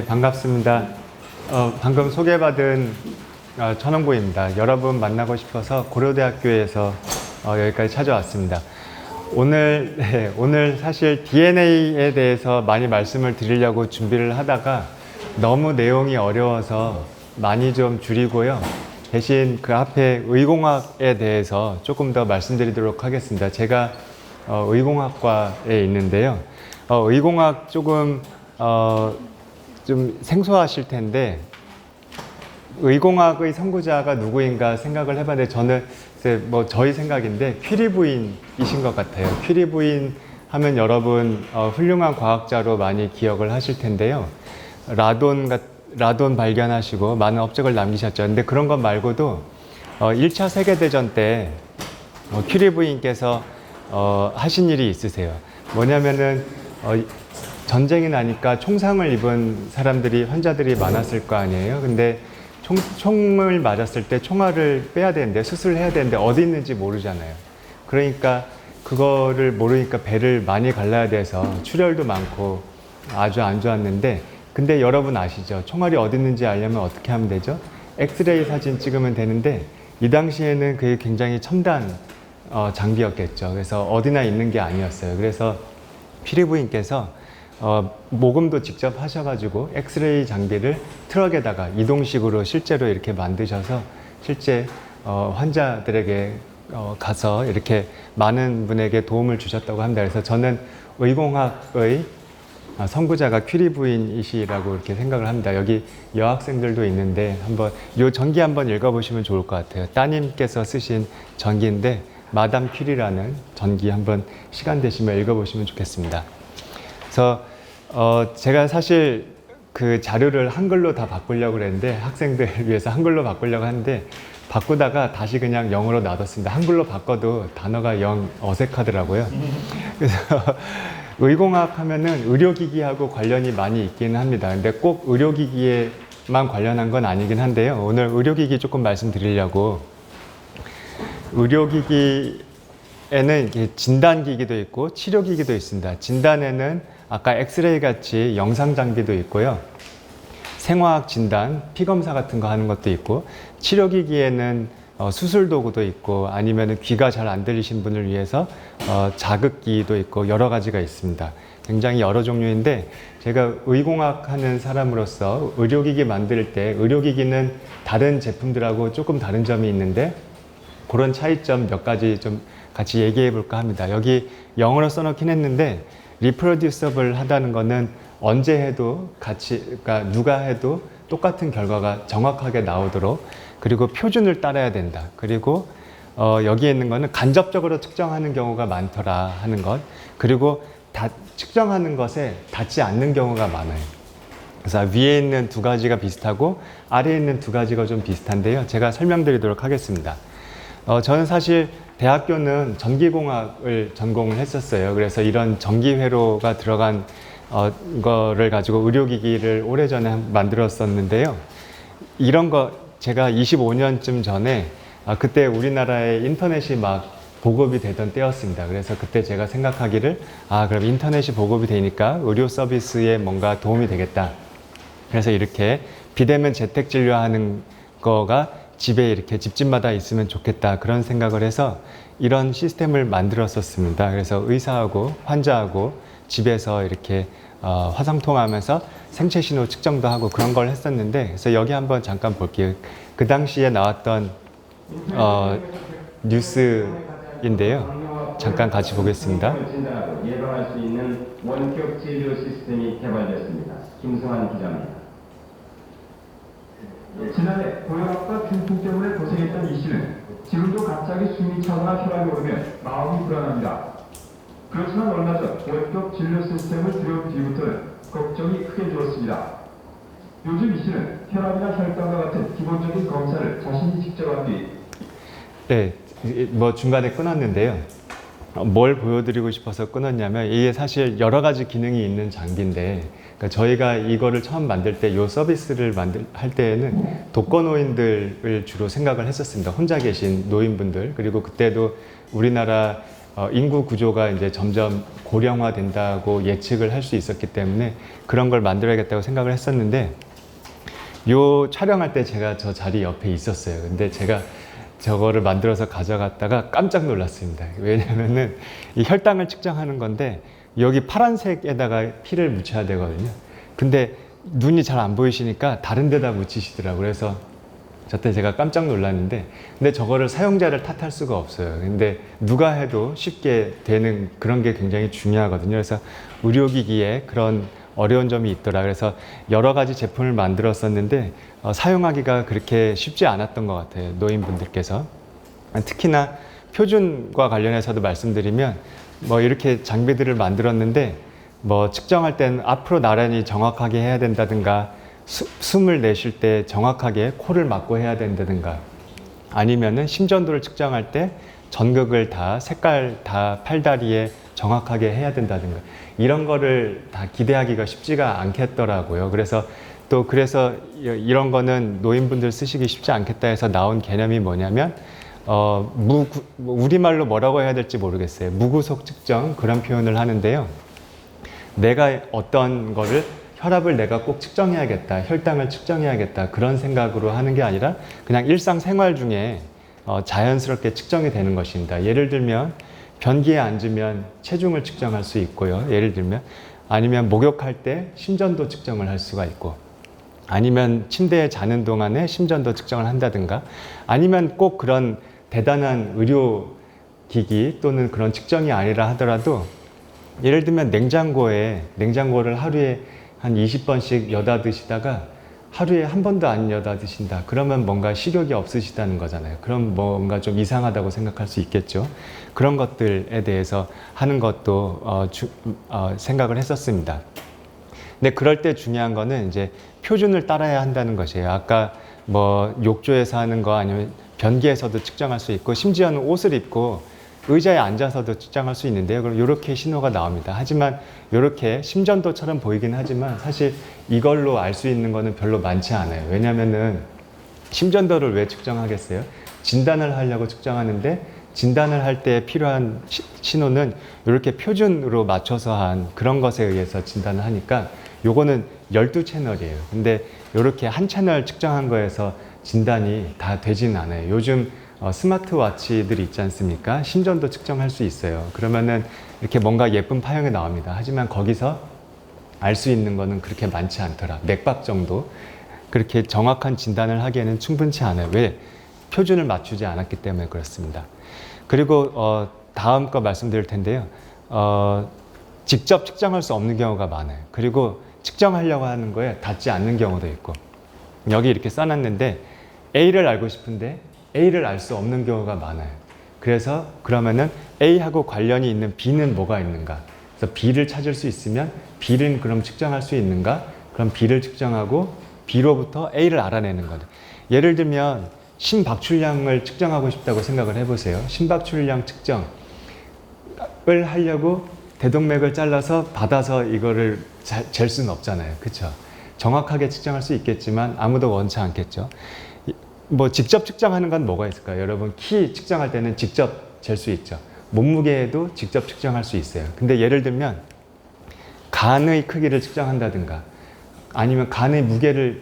네, 반갑습니다. 방금 소개받은 천원구입니다. 여러분 만나고 싶어서 고려대학교에서 여기까지 찾아왔습니다. 오늘 사실 DNA에 대해서 많이 말씀을 드리려고 준비를 하다가 너무 내용이 어려워서 많이 좀 줄이고요. 대신 그 앞에 의공학에 대해서 조금 더 말씀드리도록 하겠습니다. 제가 의공학과에 있는데요. 의공학 조금 좀 생소하실 텐데, 의공학의 선구자가 누구인가 생각을 해봤는데, 저는 뭐 저희 생각인데 퀴리 부인이신 것 같아요. 퀴리 부인 하면 여러분 훌륭한 과학자로 많이 기억을 하실 텐데요. 라돈 발견하시고 많은 업적을 남기셨죠. 근데 그런 것 말고도 1차 세계대전 때 퀴리 부인께서 하신 일이 있으세요. 뭐냐면은 전쟁이 나니까 총상을 입은 환자들이 많았을 거 아니에요. 근데 총을 맞았을 때 총알을 빼야 되는데, 수술을 해야 되는데 어디 있는지 모르잖아요. 그러니까 그거를 모르니까 배를 많이 갈라야 돼서 출혈도 많고 아주 안 좋았는데, 근데 여러분 아시죠? 총알이 어디 있는지 알려면 어떻게 하면 되죠? 엑스레이 사진 찍으면 되는데, 이 당시에는 그게 굉장히 첨단 장비였겠죠. 그래서 어디나 있는 게 아니었어요. 그래서 퀴리 부인께서 모금도 직접 하셔가지고 엑스레이 장비를 트럭에다가 이동식으로 실제로 이렇게 만드셔서 실제 환자들에게 가서 이렇게 많은 분에게 도움을 주셨다고 합니다. 그래서 저는 의공학의 선구자가 퀴리 부인이시라고 이렇게 생각을 합니다. 여기 여학생들도 있는데 한번 이 전기 한번 읽어보시면 좋을 것 같아요. 따님께서 쓰신 전기인데 마담 퀴리라는 전기 한번 시간 되시면 읽어보시면 좋겠습니다. 그래서 제가 사실 그 자료를 한글로 다 바꾸려고 그랬는데, 학생들 위해서 한글로 바꾸려고 하는데 바꾸다가 다시 그냥 영어로 놔뒀습니다. 한글로 바꿔도 단어가 영 어색하더라고요. 그래서 의공학 하면은 의료기기하고 관련이 많이 있기는 합니다. 근데 꼭 의료기기에만 관련한 건 아니긴 한데요. 오늘 의료기기 조금 말씀드리려고. 의료기기에는 진단기기도 있고 치료기기도 있습니다. 진단에는 아까 엑스레이 같이 영상 장비도 있고요. 생화학 진단, 피검사 같은 거 하는 것도 있고, 치료기기에는 수술 도구도 있고, 아니면 귀가 잘 안 들리신 분을 위해서 자극기도 있고, 여러 가지가 있습니다. 굉장히 여러 종류인데, 제가 의공학 하는 사람으로서 의료기기 만들 때 의료기기는 다른 제품들하고 조금 다른 점이 있는데, 그런 차이점 몇 가지 좀 같이 얘기해 볼까 합니다. 여기 영어로 써놓긴 했는데, 리프로듀서블 하다는 거는 언제 해도 그러니까 누가 해도 똑같은 결과가 정확하게 나오도록, 그리고 표준을 따라야 된다. 그리고 여기에 있는 거는 간접적으로 측정하는 경우가 많더라 하는 것, 그리고 측정하는 것에 닿지 않는 경우가 많아요. 그래서 위에 있는 두 가지가 비슷하고 아래에 있는 두 가지가 좀 비슷한데요. 제가 설명드리도록 하겠습니다. 저는 사실 대학교는 전기공학을 전공을 했었어요. 그래서 이런 전기회로가 들어간 거를 가지고 의료기기를 오래전에 만들었었는데요. 이런 거 제가 25년쯤 전에 그때 우리나라에 인터넷이 막 보급이 되던 때였습니다. 그래서 그때 제가 생각하기를 그럼 인터넷이 보급이 되니까 의료 서비스에 뭔가 도움이 되겠다. 그래서 이렇게 비대면 재택 진료하는 거가 집에 이렇게 집집마다 있으면 좋겠다, 그런 생각을 해서 이런 시스템을 만들었었습니다. 그래서 의사하고 환자하고 집에서 이렇게 화상통화하면서 생체 신호 측정도 하고 그런 걸 했었는데, 그래서 여기 한번 잠깐 볼게요. 그 당시에 나왔던 뉴스인데요. 잠깐 같이 보겠습니다. 예방할 수 있는 원격 진료 시스템이 개발됐습니다. 김성환 기자입니다. 지난해 고혈압과 중풍 때문에 고생했던 이 씨는 지금도 갑자기 숨이 차거나 혈압이 오르면 마음이 불안합니다. 그렇지만 얼마 전 원격 진료 시스템을 들여온 뒤부터는 걱정이 크게 줄었습니다. 요즘 이 씨는 혈압이나 혈당과 같은 기본적인 검사를 자신이 직접 한 뒤. 네, 뭐 중간에 끊었는데요. 뭘 보여드리고 싶어서 끊었냐면, 이게 사실 여러 가지 기능이 있는 장비인데, 그러니까 저희가 이거를 처음 만들 때, 이 서비스를 할 때에는 독거노인들을 주로 생각을 했었습니다. 혼자 계신 노인분들, 그리고 그때도 우리나라 인구 구조가 이제 점점 고령화된다고 예측을 할 수 있었기 때문에 그런 걸 만들어야겠다고 생각을 했었는데, 요 촬영할 때 제가 저 자리 옆에 있었어요. 근데 제가 저거를 만들어서 가져갔다가 깜짝 놀랐습니다. 왜냐면은 이 혈당을 측정하는 건데 여기 파란색에다가 피를 묻혀야 되거든요. 근데 눈이 잘 안 보이시니까 다른 데다 묻히시더라고요. 그래서 저때 제가 깜짝 놀랐는데, 근데 저거를 사용자를 탓할 수가 없어요. 근데 누가 해도 쉽게 되는 그런 게 굉장히 중요하거든요. 그래서 의료기기에 그런 어려운 점이 있더라. 그래서 여러 가지 제품을 만들었었는데 사용하기가 그렇게 쉽지 않았던 것 같아요. 노인분들께서. 특히나 표준과 관련해서도 말씀드리면 뭐 이렇게 장비들을 만들었는데 뭐 측정할 때는 앞으로 나란히 정확하게 해야 된다든가, 숨을 내쉴 때 정확하게 코를 막고 해야 된다든가, 아니면은 심전도를 측정할 때 전극을 다 색깔 다 팔다리에 정확하게 해야 된다든가, 이런 거를 다 기대하기가 쉽지가 않겠더라고요. 그래서 이런 거는 노인분들 쓰시기 쉽지 않겠다 해서 나온 개념이 뭐냐면 우리말로 뭐라고 해야 될지 모르겠어요. 무구속 측정, 그런 표현을 하는데요. 내가 어떤 거를 혈압을 내가 꼭 측정해야겠다, 혈당을 측정해야겠다, 그런 생각으로 하는 게 아니라 그냥 일상생활 중에 자연스럽게 측정이 되는 것입니다. 예를 들면 변기에 앉으면 체중을 측정할 수 있고요. 예를 들면 아니면 목욕할 때 심전도 측정을 할 수가 있고, 아니면 침대에 자는 동안에 심전도 측정을 한다든가, 아니면 꼭 그런 대단한 의료기기 또는 그런 측정이 아니라 하더라도 예를 들면 냉장고를 하루에 한 20번씩 여다 드시다가 하루에 한 번도 안 여다 드신다. 그러면 뭔가 식욕이 없으시다는 거잖아요. 그럼 뭔가 좀 이상하다고 생각할 수 있겠죠. 그런 것들에 대해서 하는 것도 생각을 했었습니다. 근데 그럴 때 중요한 거는 이제 표준을 따라야 한다는 것이에요. 아까 뭐 욕조에서 하는 거 아니면 변기에서도 측정할 수 있고, 심지어는 옷을 입고 의자에 앉아서도 측정할 수 있는데요. 그럼 이렇게 신호가 나옵니다. 하지만 이렇게 심전도처럼 보이긴 하지만 사실 이걸로 알 수 있는 거는 별로 많지 않아요. 왜냐면은 심전도를 왜 측정하겠어요? 진단을 하려고 측정하는데, 진단을 할 때 필요한 신호는 이렇게 표준으로 맞춰서 한 그런 것에 의해서 진단을 하니까 요거는 12채널이에요. 근데 이렇게 한 채널 측정한 거에서 진단이 다 되진 않아요. 요즘 스마트워치들이 있지 않습니까? 심전도 측정할 수 있어요. 그러면은 이렇게 뭔가 예쁜 파형이 나옵니다. 하지만 거기서 알 수 있는 거는 그렇게 많지 않더라. 맥박 정도. 그렇게 정확한 진단을 하기에는 충분치 않아요. 왜? 표준을 맞추지 않았기 때문에 그렇습니다. 그리고 다음 거 말씀드릴 텐데요. 직접 측정할 수 없는 경우가 많아요. 그리고 측정하려고 하는 거에 닿지 않는 경우도 있고, 여기 이렇게 써놨는데 A를 알고 싶은데 A를 알 수 없는 경우가 많아요. 그래서 그러면은 A하고 관련이 있는 B는 뭐가 있는가? 그래서 B를 찾을 수 있으면 B는 그럼 측정할 수 있는가? 그럼 B를 측정하고 B로부터 A를 알아내는 거죠. 예를 들면 심박출량을 측정하고 싶다고 생각을 해보세요. 심박출량 측정을 하려고 대동맥을 잘라서 받아서 이거를 잴 수는 없잖아요. 그렇죠? 정확하게 측정할 수 있겠지만 아무도 원치 않겠죠. 뭐 직접 측정하는 건 뭐가 있을까요? 여러분 키 측정할 때는 직접 잴 수 있죠. 몸무게도 직접 측정할 수 있어요. 근데 예를 들면 간의 크기를 측정한다든가, 아니면 간의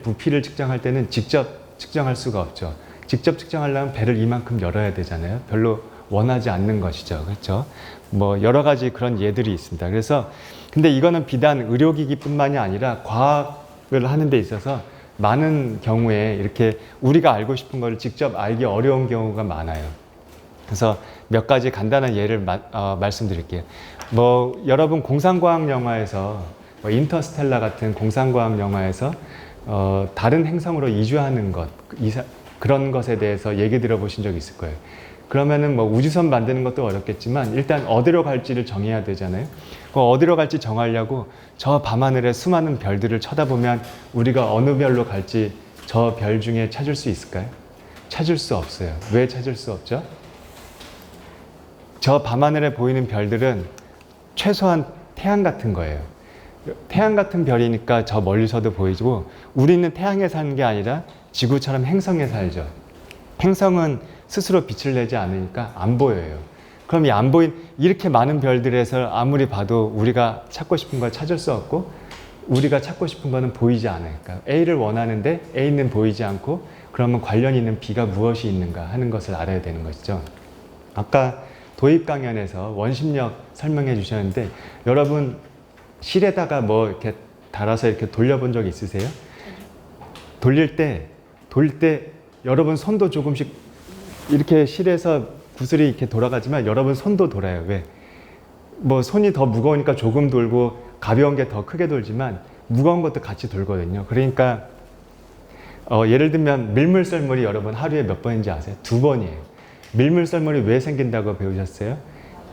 부피를 측정할 때는 직접 측정할 수가 없죠. 직접 측정하려면 배를 이만큼 열어야 되잖아요. 별로 원하지 않는 것이죠. 그렇죠? 뭐 여러 가지 그런 예들이 있습니다. 그래서 근데 이거는 비단 의료기기뿐만이 아니라 과학을 하는 데 있어서 많은 경우에 이렇게 우리가 알고 싶은 걸 직접 알기 어려운 경우가 많아요. 그래서 몇 가지 간단한 예를 말씀드릴게요. 뭐 여러분 공상과학 영화에서 뭐 인터스텔라 같은 공상과학 영화에서 다른 행성으로 이주하는 것, 그런 것에 대해서 얘기 들어보신 적 있을 거예요. 그러면은 뭐 우주선 만드는 것도 어렵겠지만 일단 어디로 갈지를 정해야 되잖아요. 어디로 갈지 정하려고 저 밤하늘의 수많은 별들을 쳐다보면 우리가 어느 별로 갈지 저 별 중에 찾을 수 있을까요? 찾을 수 없어요. 왜 찾을 수 없죠? 저 밤하늘에 보이는 별들은 최소한 태양 같은 거예요. 태양 같은 별이니까 저 멀리서도 보이고, 우리는 태양에 사는 게 아니라 지구처럼 행성에 살죠. 행성은 스스로 빛을 내지 않으니까 안 보여요. 그럼 이 안 보인 이렇게 많은 별들에서 아무리 봐도 우리가 찾고 싶은 걸 찾을 수 없고 우리가 찾고 싶은 거는 보이지 않아요. 그러니까 A를 원하는데 A는 보이지 않고 그러면 관련 있는 B가 무엇이 있는가 하는 것을 알아야 되는 것이죠. 아까 도입 강연에서 원심력 설명해 주셨는데 여러분 실에다가 뭐 이렇게 달아서 이렇게 돌려본 적 있으세요? 돌릴 때 여러분 손도 조금씩 이렇게 실에서 구슬이 이렇게 돌아가지만 여러분 손도 돌아요. 왜? 뭐 손이 더 무거우니까 조금 돌고 가벼운 게 더 크게 돌지만 무거운 것도 같이 돌거든요. 그러니까 예를 들면 밀물썰물이 여러분 하루에 몇 번인지 아세요? 2번이에요. 밀물썰물이 왜 생긴다고 배우셨어요?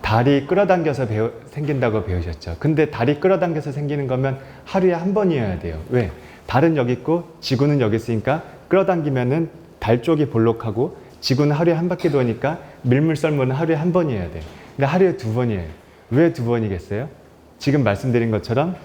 다리 끌어당겨서 생긴다고 배우셨죠. 근데 다리 끌어당겨서 생기는 거면 하루에 한 번이어야 돼요. 왜? 달은 여기 있고 지구는 여기 있으니까 끌어당기면은 달 쪽이 볼록하고 지구는 하루에 한 바퀴 도니까 밀물썰물은 하루에 한 번이어야 돼요. 근데 하루에 2번이에요. 왜 2번이겠어요? 지금 말씀드린 것처럼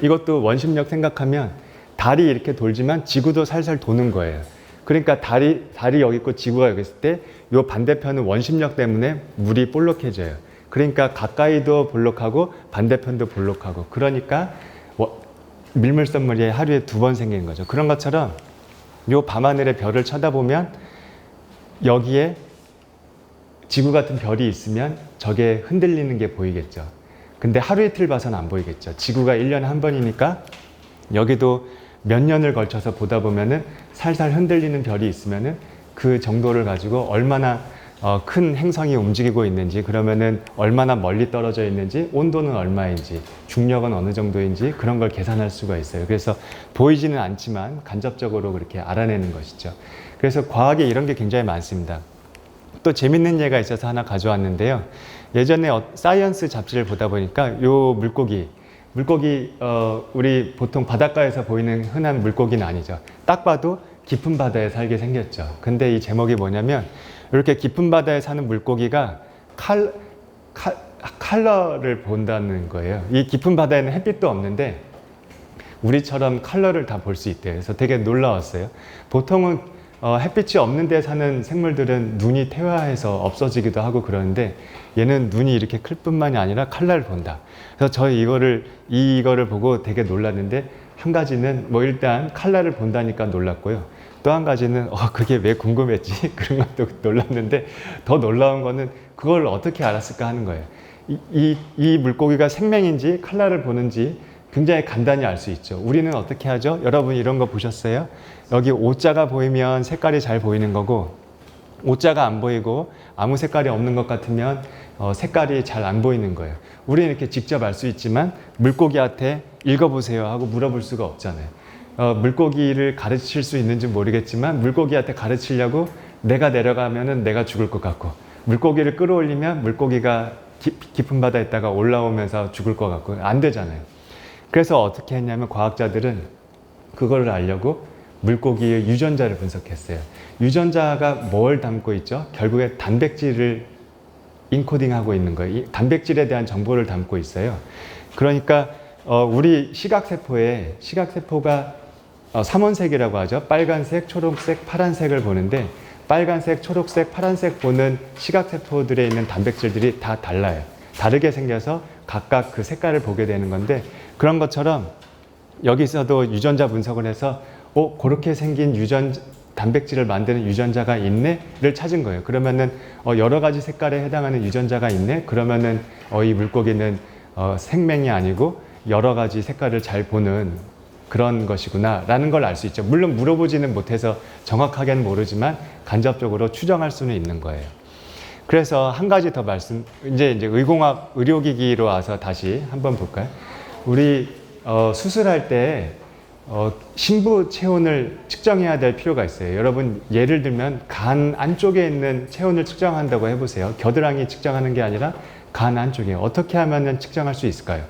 이것도 원심력 생각하면 달이 이렇게 돌지만 지구도 살살 도는 거예요. 그러니까 달이 여기 있고 지구가 여기 있을 때 이 반대편은 원심력 때문에 물이 볼록해져요. 그러니까 가까이도 볼록하고 반대편도 볼록하고 그러니까 밀물썰물이 하루에 2번 생기는 거죠. 그런 것처럼 이 밤하늘의 별을 쳐다보면 여기에 지구 같은 별이 있으면 저게 흔들리는 게 보이겠죠. 근데 하루 이틀 봐서는 안 보이겠죠. 지구가 1년에 한 번이니까 여기도 몇 년을 걸쳐서 보다 보면은 살살 흔들리는 별이 있으면은 그 정도를 가지고 얼마나 큰 행성이 움직이고 있는지 그러면은 얼마나 멀리 떨어져 있는지 온도는 얼마인지 중력은 어느 정도인지 그런 걸 계산할 수가 있어요. 그래서 보이지는 않지만 간접적으로 그렇게 알아내는 것이죠. 그래서 과학에 이런 게 굉장히 많습니다. 또 재밌는 예가 있어서 하나 가져왔는데요. 예전에 사이언스 잡지를 보다 보니까 요 물고기 우리 보통 바닷가에서 보이는 흔한 물고기는 아니죠. 딱 봐도 깊은 바다에 살게 생겼죠. 근데 이 제목이 뭐냐면 이렇게 깊은 바다에 사는 물고기가 컬러를 본다는 거예요. 이 깊은 바다에는 햇빛도 없는데 우리처럼 컬러를 다 볼 수 있대요. 그래서 되게 놀라웠어요. 보통은 햇빛이 없는 데 사는 생물들은 눈이 퇴화해서 없어지기도 하고 그러는데 얘는 눈이 이렇게 클 뿐만이 아니라 컬러를 본다. 그래서 저희 이거를 보고 되게 놀랐는데 한 가지는 뭐 일단 컬러를 본다니까 놀랐고요. 또 한 가지는 그게 왜 궁금했지? 그런 것도 놀랐는데 더 놀라운 거는 그걸 어떻게 알았을까 하는 거예요. 이 물고기가 생명인지 컬러를 보는지 굉장히 간단히 알 수 있죠. 우리는 어떻게 하죠? 여러분 이런 거 보셨어요? 여기 O자가 보이면 색깔이 잘 보이는 거고 O자가 안 보이고 아무 색깔이 없는 것 같으면 색깔이 잘 안 보이는 거예요. 우리는 이렇게 직접 알 수 있지만 물고기한테 읽어보세요 하고 물어볼 수가 없잖아요. 물고기를 가르칠 수 있는지 모르겠지만 물고기한테 가르치려고 내가 내려가면은 내가 죽을 것 같고 물고기를 끌어올리면 물고기가 깊은 바다에 있다가 올라오면서 죽을 것 같고 안 되잖아요. 그래서 어떻게 했냐면 과학자들은 그거를 알려고 물고기의 유전자를 분석했어요. 유전자가 뭘 담고 있죠? 결국에 단백질을 인코딩하고 있는 거예요. 이 단백질에 대한 정보를 담고 있어요. 그러니까 우리 시각세포가 삼원색이라고 하죠. 빨간색, 초록색, 파란색을 보는데 빨간색, 초록색, 파란색 보는 시각세포들에 있는 단백질들이 다 달라요. 다르게 생겨서 각각 그 색깔을 보게 되는 건데 그런 것처럼 여기서도 유전자 분석을 해서 그렇게 생긴 단백질을 만드는 유전자가 있네를 찾은 거예요. 그러면은 여러 가지 색깔에 해당하는 유전자가 있네. 그러면은 이 물고기는 생명이 아니고 여러 가지 색깔을 잘 보는 그런 것이구나 라는 걸 알 수 있죠. 물론 물어보지는 못해서 정확하게는 모르지만 간접적으로 추정할 수는 있는 거예요. 그래서 한 가지 더 이제 의공학 의료기기로 와서 다시 한번 볼까요? 우리 수술할 때 심부 체온을 측정해야 될 필요가 있어요. 여러분 예를 들면 간 안쪽에 있는 체온을 측정한다고 해보세요. 겨드랑이 측정하는 게 아니라 간 안쪽에 어떻게 하면 측정할 수 있을까요?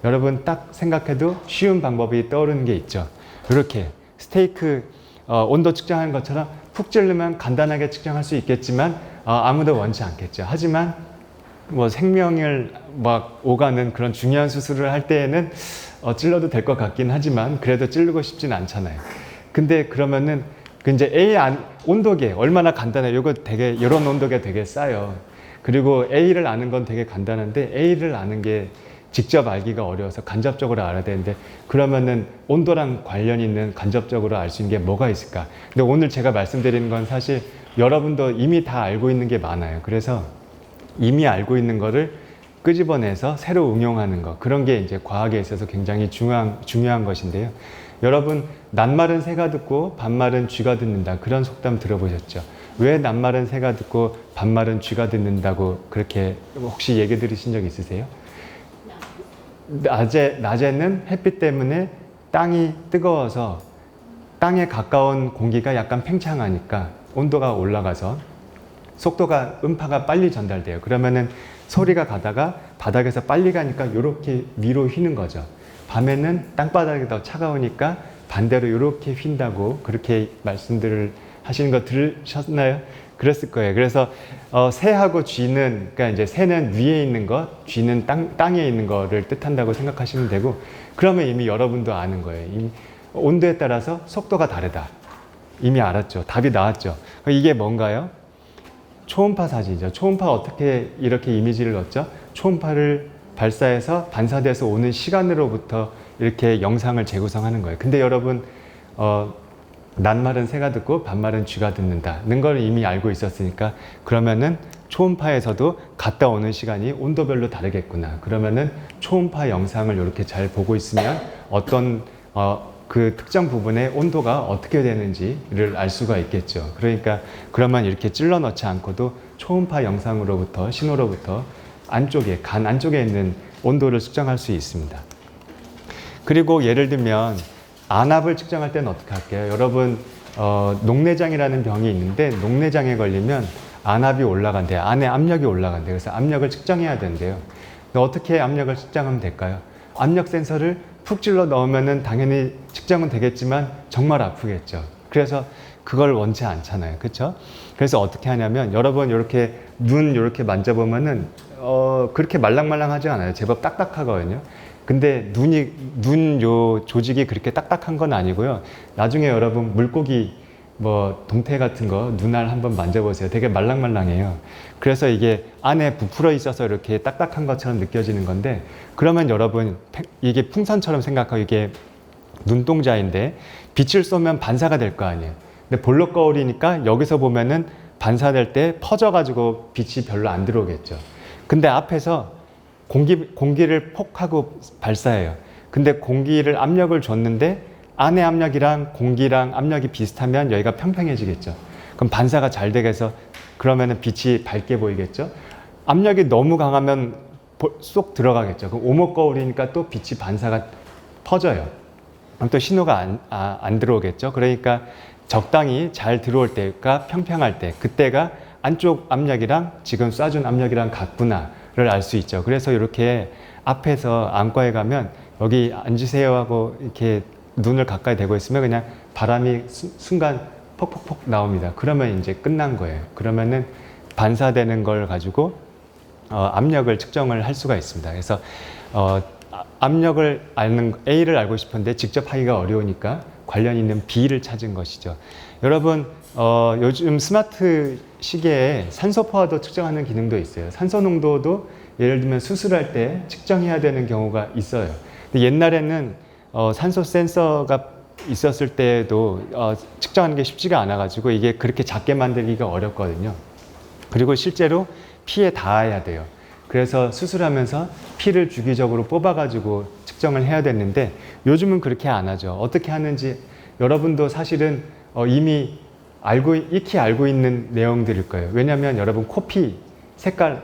여러분 딱 생각해도 쉬운 방법이 떠오르는 게 있죠. 이렇게 스테이크 온도 측정하는 것처럼 푹 찌르면 간단하게 측정할 수 있겠지만 아무도 원치 않겠죠. 하지만 뭐 생명을 막 오가는 그런 중요한 수술을 할 때에는 찔러도 될 것 같긴 하지만 그래도 찌르고 싶진 않잖아요. 근데 그러면은 이제 온도계 얼마나 간단해요. 이거 되게 이런 온도계 되게 싸요. 그리고 A를 아는 건 되게 간단한데 A를 아는 게 직접 알기가 어려워서 간접적으로 알아야 되는데 그러면은 온도랑 관련 있는 간접적으로 알 수 있는 게 뭐가 있을까? 근데 오늘 제가 말씀드리는 건 사실 여러분도 이미 다 알고 있는 게 많아요. 그래서 이미 알고 있는 거를 끄집어내서 새로 응용하는 거, 그런 게 이제 과학에 있어서 굉장히 중요한 것인데요. 여러분, 낱말은 새가 듣고 반말은 쥐가 듣는다, 그런 속담 들어보셨죠? 왜 낱말은 새가 듣고 반말은 쥐가 듣는다고 그렇게 혹시 얘기 들으신 적 있으세요? 낮에는 햇빛 때문에 땅이 뜨거워서 땅에 가까운 공기가 약간 팽창하니까 온도가 올라가서 속도가, 음파가 빨리 전달돼요. 그러면은 소리가 가다가 바닥에서 빨리 가니까 이렇게 위로 휘는 거죠. 밤에는 땅바닥이 더 차가우니까 반대로 이렇게 휜다고 그렇게 말씀들을 하시는 거 들으셨나요? 그랬을 거예요. 그래서 새하고 쥐는, 그러니까 이제 새는 위에 있는 것, 쥐는 땅에 있는 거를 뜻한다고 생각하시면 되고, 그러면 이미 여러분도 아는 거예요. 이미 온도에 따라서 속도가 다르다. 이미 알았죠. 답이 나왔죠. 이게 뭔가요? 초음파 사진이죠. 초음파 어떻게 이렇게 이미지를 얻죠? 초음파를 발사해서 반사돼서 오는 시간으로부터 이렇게 영상을 재구성하는 거예요. 근데 여러분, 낱말은 새가 듣고 반말은 쥐가 듣는다는 걸 이미 알고 있었으니까 그러면은 초음파에서도 갔다 오는 시간이 온도별로 다르겠구나. 그러면은 초음파 영상을 이렇게 잘 보고 있으면 어떤 그 특정 부분의 온도가 어떻게 되는지를 알 수가 있겠죠. 그러니까 그러면 이렇게 찔러 넣지 않고도 초음파 영상으로부터, 신호로부터 안쪽에, 간 안쪽에 있는 온도를 측정할 수 있습니다. 그리고 예를 들면 안압을 측정할 때는 어떻게 할게요? 여러분, 녹내장이라는 병이 있는데 녹내장에 걸리면 안압이 올라간대요. 안에 압력이 올라간대요. 그래서 압력을 측정해야 된대요. 어떻게 압력을 측정하면 될까요? 압력 센서를 푹 찔러 넣으면은 당연히 측정은 되겠지만 정말 아프겠죠. 그래서 그걸 원치 않잖아요. 그렇죠? 그래서 어떻게 하냐면 여러분 이렇게 눈 이렇게 만져보면은 그렇게 말랑말랑하지 않아요. 제법 딱딱하거든요. 근데 눈 요 조직이 그렇게 딱딱한 건 아니고요. 나중에 여러분 물고기 뭐 동태 같은 거 눈알 한번 만져보세요. 되게 말랑말랑해요. 그래서 이게 안에 부풀어 있어서 이렇게 딱딱한 것처럼 느껴지는 건데, 그러면 여러분 이게 풍선처럼 생각하고 이게 눈동자인데 빛을 쏘면 반사가 될 거 아니에요. 근데 볼록 거울이니까 여기서 보면은 반사될 때 퍼져가지고 빛이 별로 안 들어오겠죠. 근데 앞에서 공기를 폭하고 발사해요. 근데 공기를 압력을 줬는데 안의 압력이랑 공기랑 압력이 비슷하면 여기가 평평해지겠죠. 그럼 반사가 잘 되겠어. 그러면은 빛이 밝게 보이겠죠. 압력이 너무 강하면 쏙 들어가겠죠. 그럼 오목거울이니까 또 빛이 반사가 퍼져요. 그럼 또 신호가 안 들어오겠죠. 그러니까 적당히 잘 들어올 때가 평평할 때, 그때가 안쪽 압력이랑 지금 쏴준 압력이랑 같구나를 알 수 있죠. 그래서 이렇게 앞에서 안과에 가면 여기 앉으세요 하고 이렇게 눈을 가까이 대고 있으면 그냥 바람이 순간 퍽퍽퍽 나옵니다. 그러면 이제 끝난 거예요. 그러면은 반사되는 걸 가지고 압력을 측정을 할 수가 있습니다. 그래서 압력을 A를 알고 싶은데 직접 하기가 어려우니까 관련 있는 B를 찾은 것이죠. 여러분, 요즘 스마트 시계에 산소 포화도 측정하는 기능도 있어요. 산소 농도도 예를 들면 수술할 때 측정해야 되는 경우가 있어요. 근데 옛날에는 산소 센서가 있었을 때도 측정하는 게 쉽지가 않아가지고 이게 그렇게 작게 만들기가 어렵거든요. 그리고 실제로 피에 닿아야 돼요. 그래서 수술하면서 피를 주기적으로 뽑아가지고 측정을 해야 됐는데 요즘은 그렇게 안 하죠. 어떻게 하는지 여러분도 사실은 이미 익히 알고 있는 내용들일 거예요. 왜냐하면 여러분 코피 색깔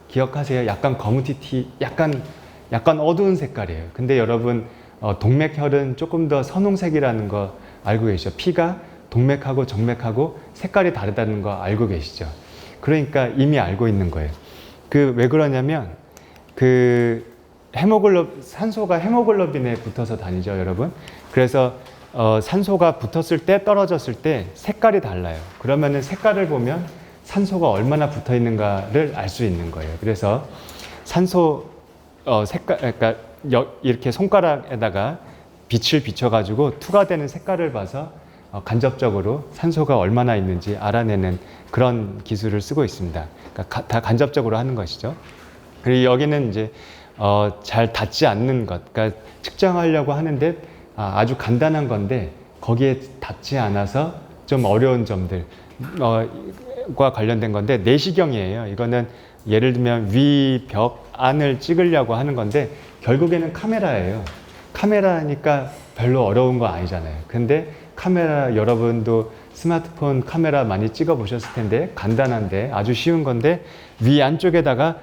기억하세요? 약간 검은티티, 약간 어두운 색깔이에요. 근데 여러분 동맥혈은 조금 더 선홍색이라는 거 알고 계시죠? 피가 동맥하고 정맥하고 색깔이 다르다는 거 알고 계시죠? 그러니까 이미 알고 있는 거예요. 왜 그러냐면 산소가 헤모글로빈에 붙어서 다니죠, 여러분. 그래서 산소가 붙었을 때 떨어졌을 때 색깔이 달라요. 그러면은 색깔을 보면 산소가 얼마나 붙어 있는가를 알 수 있는 거예요. 그래서 산소 색깔, 그러니까 이렇게 손가락에다가 빛을 비춰가지고 투과되는 색깔을 봐서 간접적으로 산소가 얼마나 있는지 알아내는 그런 기술을 쓰고 있습니다. 그러니까 다 간접적으로 하는 것이죠. 그리고 여기는 이제 잘 닿지 않는 것, 그러니까 측정하려고 하는데 아주 간단한 건데 거기에 닿지 않아서 좀 어려운 점들 과 관련된 건데 내시경이에요. 이거는 예를 들면 위 벽 안을 찍으려고 하는 건데 결국에는 카메라예요. 카메라니까 별로 어려운 거 아니잖아요. 근데 카메라 여러분도 스마트폰 카메라 많이 찍어 보셨을 텐데 간단한데 아주 쉬운 건데 위 안쪽에다가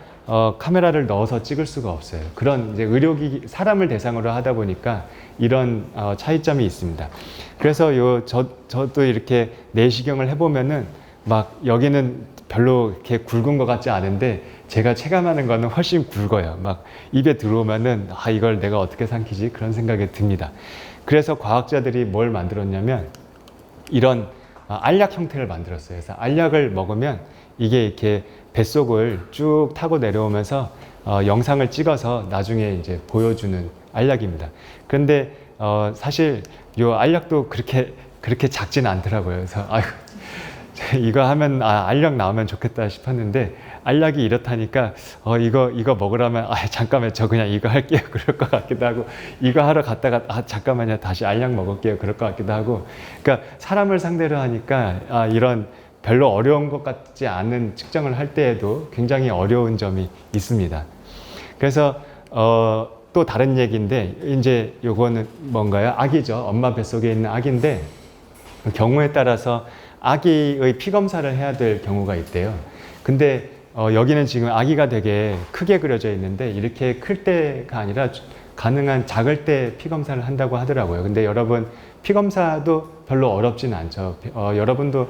카메라를 넣어서 찍을 수가 없어요. 그런 이제 의료기기 사람을 대상으로 하다 보니까 이런 차이점이 있습니다. 그래서 저도 이렇게 내시경을 해보면은 막 여기는 별로 이렇게 굵은 것 같지 않은데 제가 체감하는 거는 훨씬 굵어요. 막 입에 들어오면은 이걸 내가 어떻게 삼키지? 그런 생각이 듭니다. 그래서 과학자들이 뭘 만들었냐면 이런 알약 형태를 만들었어요. 그래서 알약을 먹으면 이게 이렇게 뱃속을 쭉 타고 내려오면서 영상을 찍어서 나중에 이제 보여주는 알약입니다. 그런데 사실 이 알약도 그렇게 작진 않더라고요. 그래서 이거 하면 알약 나오면 좋겠다 싶었는데 알약이 이렇다니까 이거 먹으라면 잠깐만 저 그냥 이거 할게요 그럴 것 같기도 하고 이거 하러 갔다가 잠깐만요 다시 알약 먹을게요 그럴 것 같기도 하고 그러니까 사람을 상대로 하니까 이런 별로 어려운 것 같지 않은 측정을 할 때에도 굉장히 어려운 점이 있습니다. 그래서 또 다른 얘기인데 이제 요거는 뭔가요? 아기죠. 엄마 뱃속에 있는 아기인데 경우에 따라서 아기의 피 검사를 해야 될 경우가 있대요. 근데 여기는 지금 아기가 되게 크게 그려져 있는데 이렇게 클 때가 아니라 가능한 작을 때 피 검사를 한다고 하더라고요. 근데 여러분 피 검사도 별로 어렵진 않죠. 여러분도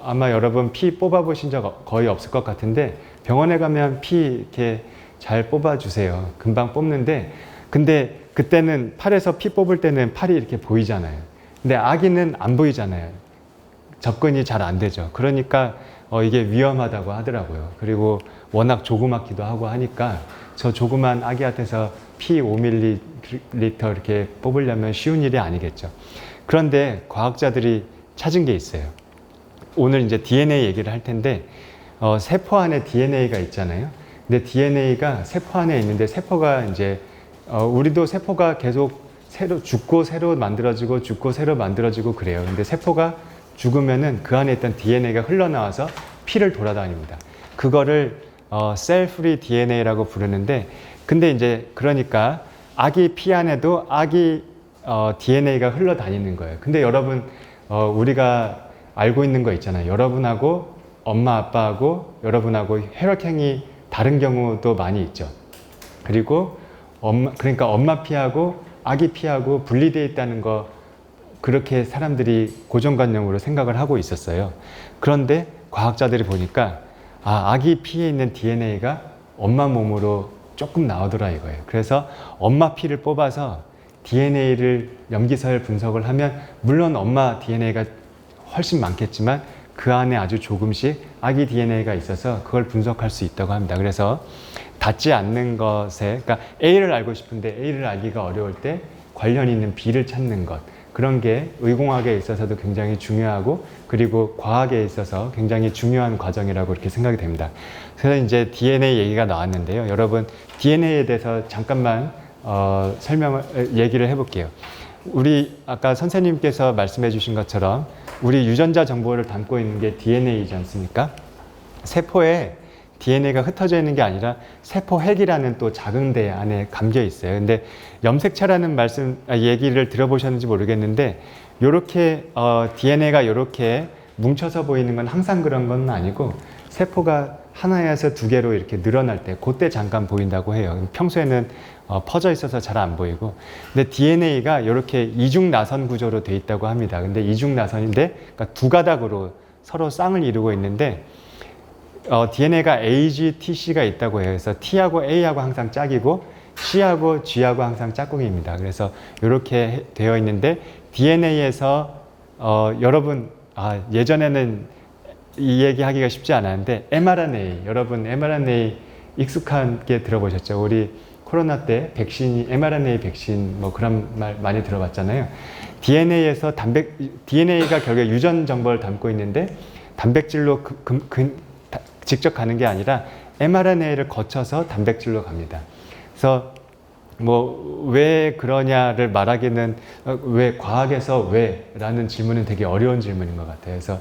아마 여러분 피 뽑아 보신 적 거의 없을 것 같은데 병원에 가면 피 이렇게 잘 뽑아 주세요. 금방 뽑는데 근데 그때는 팔에서 피 뽑을 때는 팔이 이렇게 보이잖아요. 근데 아기는 안 보이잖아요. 접근이 잘 안 되죠. 그러니까 이게 위험하다고 하더라고요. 그리고 워낙 조그맣기도 하고 하니까 저 조그만 아기한테서 피 5ml 이렇게 뽑으려면 쉬운 일이 아니겠죠. 그런데 과학자들이 찾은 게 있어요. 오늘 이제 DNA 얘기를 할 텐데 세포 안에 DNA가 있잖아요. 근데 DNA가 세포 안에 있는데 세포가 이제 우리도 세포가 계속 죽고 새로 만들어지고 죽고 새로 만들어지고 그래요. 근데 세포가 죽으면은 그 안에 있던 DNA가 흘러나와서 피를 돌아다닙니다. 그거를 셀-프리 DNA라고 부르는데 근데 이제 그러니까 아기 피 안에도 아기 DNA가 흘러다니는 거예요. 근데 여러분 우리가 알고 있는 거 있잖아요. 여러분하고 엄마 아빠하고 여러분하고 혈액형이 다른 경우도 많이 있죠. 그리고 그러니까 엄마 피하고 아기 피하고 분리되어 있다는 거 그렇게 사람들이 고정관념으로 생각을 하고 있었어요. 그런데 과학자들이 보니까 아기 피에 있는 DNA가 엄마 몸으로 조금 나오더라 이거예요. 그래서 엄마 피를 뽑아서 DNA를 염기서열 분석을 하면 물론 엄마 DNA가 훨씬 많겠지만 그 안에 아주 조금씩 아기 DNA가 있어서 그걸 분석할 수 있다고 합니다. 그래서 닿지 않는 것에 그러니까 A를 알고 싶은데 A를 알기가 어려울 때 관련 있는 B를 찾는 것 그런 게 의공학에 있어서도 굉장히 중요하고 그리고 과학에 있어서 굉장히 중요한 과정이라고 이렇게 생각이 됩니다. 그래서 이제 DNA 얘기가 나왔는데요. 여러분 DNA에 대해서 잠깐만 얘기를 해볼게요. 우리 아까 선생님께서 말씀해 주신 것처럼 우리 유전자 정보를 담고 있는 게 DNA이지 않습니까? 세포에 DNA가 흩어져 있는 게 아니라 세포핵이라는 또 작은 데 안에 감겨 있어요. 근데 염색체라는 얘기를 들어보셨는지 모르겠는데 요렇게 DNA가 요렇게 뭉쳐서 보이는 건 항상 그런 건 아니고 세포가 하나에서 두 개로 이렇게 늘어날 때 그때 잠깐 보인다고 해요. 평소에는 퍼져 있어서 잘 안 보이고 근데 DNA가 이렇게 이중나선 구조로 돼 있다고 합니다. 근데 이중나선인데 그러니까 두 가닥으로 서로 쌍을 이루고 있는데 DNA가 A, G, T, C가 있다고 해요. 그래서 T하고 A하고 항상 짝이고 C하고 G하고 항상 짝꿍입니다. 그래서 이렇게 되어 있는데 DNA에서 여러분 예전에는 이 얘기 하기가 쉽지 않았는데 mRNA 여러분 mRNA 익숙하게 들어보셨죠? 우리 코로나 때 백신이 mRNA 백신 뭐 그런 말 많이 들어봤잖아요. DNA가 결국에 유전 정보를 담고 있는데 단백질로 직접 가는 게 아니라 mRNA를 거쳐서 단백질로 갑니다. 그래서 뭐 왜 그러냐를 말하기는 왜 과학에서 왜라는 질문은 되게 어려운 질문인 것 같아요. 그래서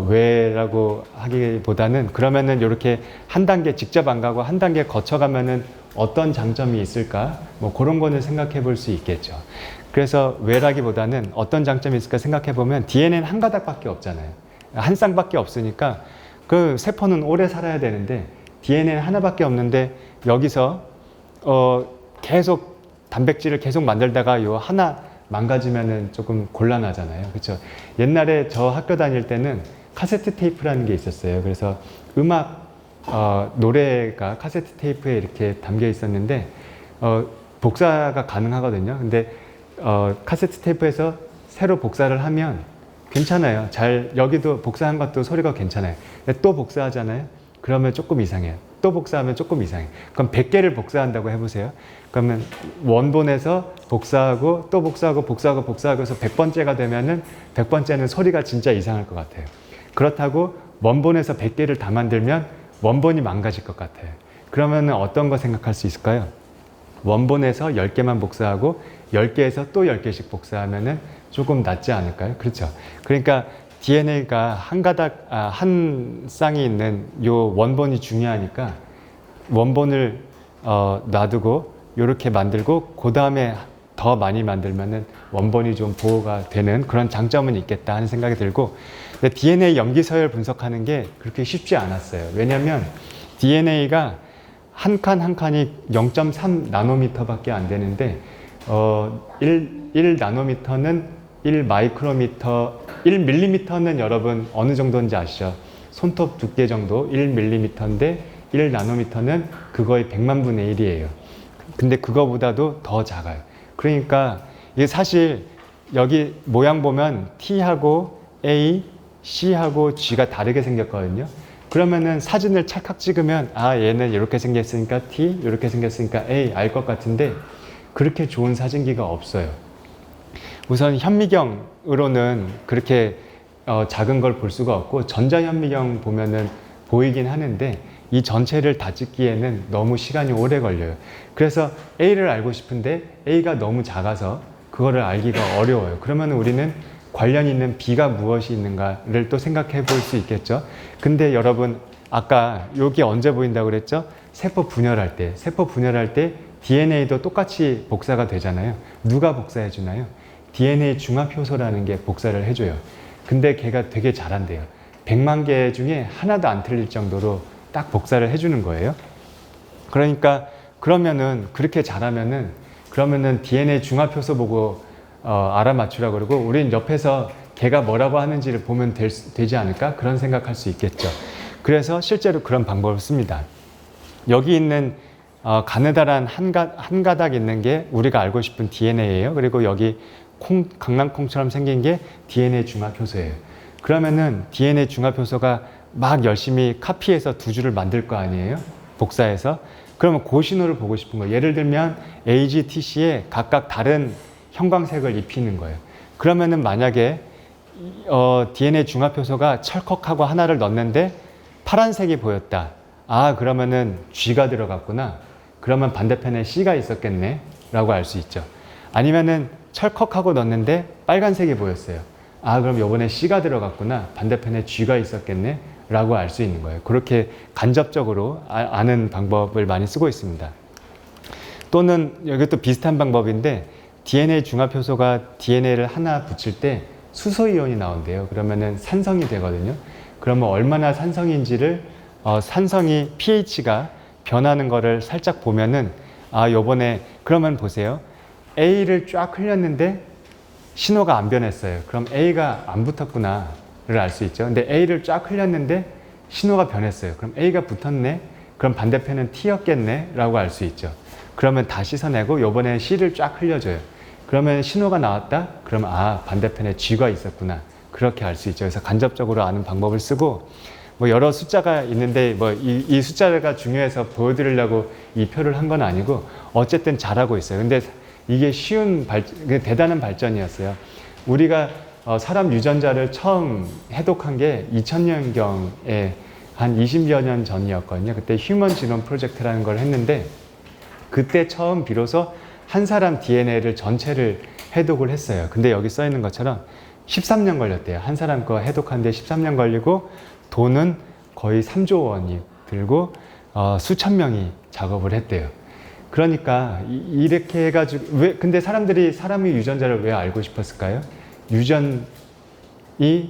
왜라고 하기보다는 그러면은 이렇게 한 단계 직접 안 가고 한 단계 거쳐가면은 어떤 장점이 있을까? 뭐 그런 거는 생각해 볼 수 있겠죠. 그래서 왜라기보다는 어떤 장점이 있을까 생각해 보면 DNA는 한 가닥밖에 없잖아요. 한 쌍밖에 없으니까 그 세포는 오래 살아야 되는데 DNA는 하나밖에 없는데 여기서 계속 단백질을 계속 만들다가 요 하나 망가지면은 조금 곤란하잖아요. 그렇죠? 옛날에 저 학교 다닐 때는 카세트 테이프라는 게 있었어요. 그래서 음악 노래가 카세트 테이프에 이렇게 담겨 있었는데 복사가 가능하거든요. 근데 카세트 테이프에서 새로 복사를 하면 괜찮아요. 여기도 복사한 것도 소리가 괜찮아요. 근데 또 복사하잖아요. 그러면 조금 이상해요. 또 복사하면 조금 이상해요. 그럼 100개를 복사한다고 해보세요. 그러면 원본에서 복사하고 또 복사하고 해서 100번째가 되면은 100번째는 소리가 진짜 이상할 것 같아요. 그렇다고 원본에서 100개를 다 만들면 원본이 망가질 것 같아요. 그러면 어떤 거 생각할 수 있을까요? 원본에서 10개만 복사하고 10개에서 또 10개씩 복사하면은 조금 낫지 않을까요? 그렇죠. 그러니까 DNA가 한 쌍이 있는 요 원본이 중요하니까 원본을 놔두고 이렇게 만들고 그 다음에 더 많이 만들면은 원본이 좀 보호가 되는 그런 장점은 있겠다 하는 생각이 들고, 근데 DNA 염기 서열 분석하는 게 그렇게 쉽지 않았어요. 왜냐하면 DNA가 한 칸 한 칸이 0.3 나노미터밖에 안 되는데 1 나노미터는 1 마이크로미터, 1밀리미터는 여러분 어느 정도인지 아시죠? 손톱 두께 정도 1밀리미터인데 1 나노미터는 그거의 100만 분의 1이에요. 근데 그거보다도 더 작아요. 그러니까 이게 사실 여기 모양 보면 T하고 A, C하고 G가 다르게 생겼거든요. 그러면은 사진을 찰칵 찍으면 얘는 이렇게 생겼으니까 T, 이렇게 생겼으니까 A 알 것 같은데 그렇게 좋은 사진기가 없어요. 우선 현미경으로는 그렇게 작은 걸 볼 수가 없고 전자현미경 보면은 보이긴 하는데 이 전체를 다 찍기에는 너무 시간이 오래 걸려요. 그래서 A를 알고 싶은데 A가 너무 작아서 그거를 알기가 어려워요. 그러면 우리는 관련 있는 B가 무엇이 있는가를 또 생각해 볼 수 있겠죠. 근데 여러분 아까 여기 언제 보인다고 그랬죠? 세포 분열할 때 DNA도 똑같이 복사가 되잖아요. 누가 복사해 주나요? DNA 중합효소라는 게 복사를 해줘요. 근데 걔가 되게 잘한대요. 100만 개 중에 하나도 안 틀릴 정도로 딱 복사를 해주는 거예요. 그러니까 그러면은 그렇게 잘하면은 그러면은 DNA 중합효소 보고 알아맞추라고 그러고 우린 옆에서 걔가 뭐라고 하는지를 보면 되지 않을까? 그런 생각할 수 있겠죠. 그래서 실제로 그런 방법을 씁니다. 여기 있는 가느다란 한 가닥 있는 게 우리가 알고 싶은 DNA예요. 그리고 여기 강낭콩처럼 생긴 게 DNA 중합효소예요. 그러면은 DNA 중합효소가 막 열심히 카피해서 두 줄을 만들 거 아니에요? 복사해서. 그러면 그 신호를 보고 싶은 거예요. 예를 들면 AG, TC에 각각 다른 형광색을 입히는 거예요. 그러면은 만약에 DNA 중합효소가 철컥하고 하나를 넣었는데 파란색이 보였다. 그러면은 G가 들어갔구나. 그러면 반대편에 C가 있었겠네 라고 알 수 있죠. 아니면은 철컥하고 넣었는데 빨간색이 보였어요. 그럼 요번에 C가 들어갔구나. 반대편에 G가 있었겠네 라고 알 수 있는 거예요. 그렇게 간접적으로 아는 방법을 많이 쓰고 있습니다. 또는 여기 또 비슷한 방법인데 DNA 중합효소가 DNA를 하나 붙일 때 수소이온이 나온대요. 그러면은 산성이 되거든요. 그러면 얼마나 산성인지를 산성이 pH가 변하는 거를 살짝 보면은 요번에 그러면 보세요. A를 쫙 흘렸는데 신호가 안 변했어요. 그럼 A가 안 붙었구나를 알 수 있죠. 근데 A를 쫙 흘렸는데 신호가 변했어요. 그럼 A가 붙었네. 그럼 반대편은 T였겠네 라고 알 수 있죠. 그러면 다 씻어내고 요번에 C를 쫙 흘려줘요. 그러면 신호가 나왔다? 그럼 반대편에 G가 있었구나. 그렇게 알 수 있죠. 그래서 간접적으로 아는 방법을 쓰고 뭐 여러 숫자가 있는데 뭐 이 숫자가 중요해서 보여드리려고 이 표를 한 건 아니고 어쨌든 잘하고 있어요. 근데 이게 대단한 발전이었어요. 우리가 사람 유전자를 처음 해독한 게 2000년경에 한 20여 년 전이었거든요. 그때 휴먼 지놈 프로젝트라는 걸 했는데 그때 처음 비로소 한 사람 DNA를 전체를 해독을 했어요. 근데 여기 써 있는 것처럼 13년 걸렸대요. 한 사람 거 해독하는데 13년 걸리고 돈은 거의 3조 원이 들고 수천 명이 작업을 했대요. 그러니까 이렇게 해가지고 근데 사람들이 사람의 유전자를 왜 알고 싶었을까요? 유전이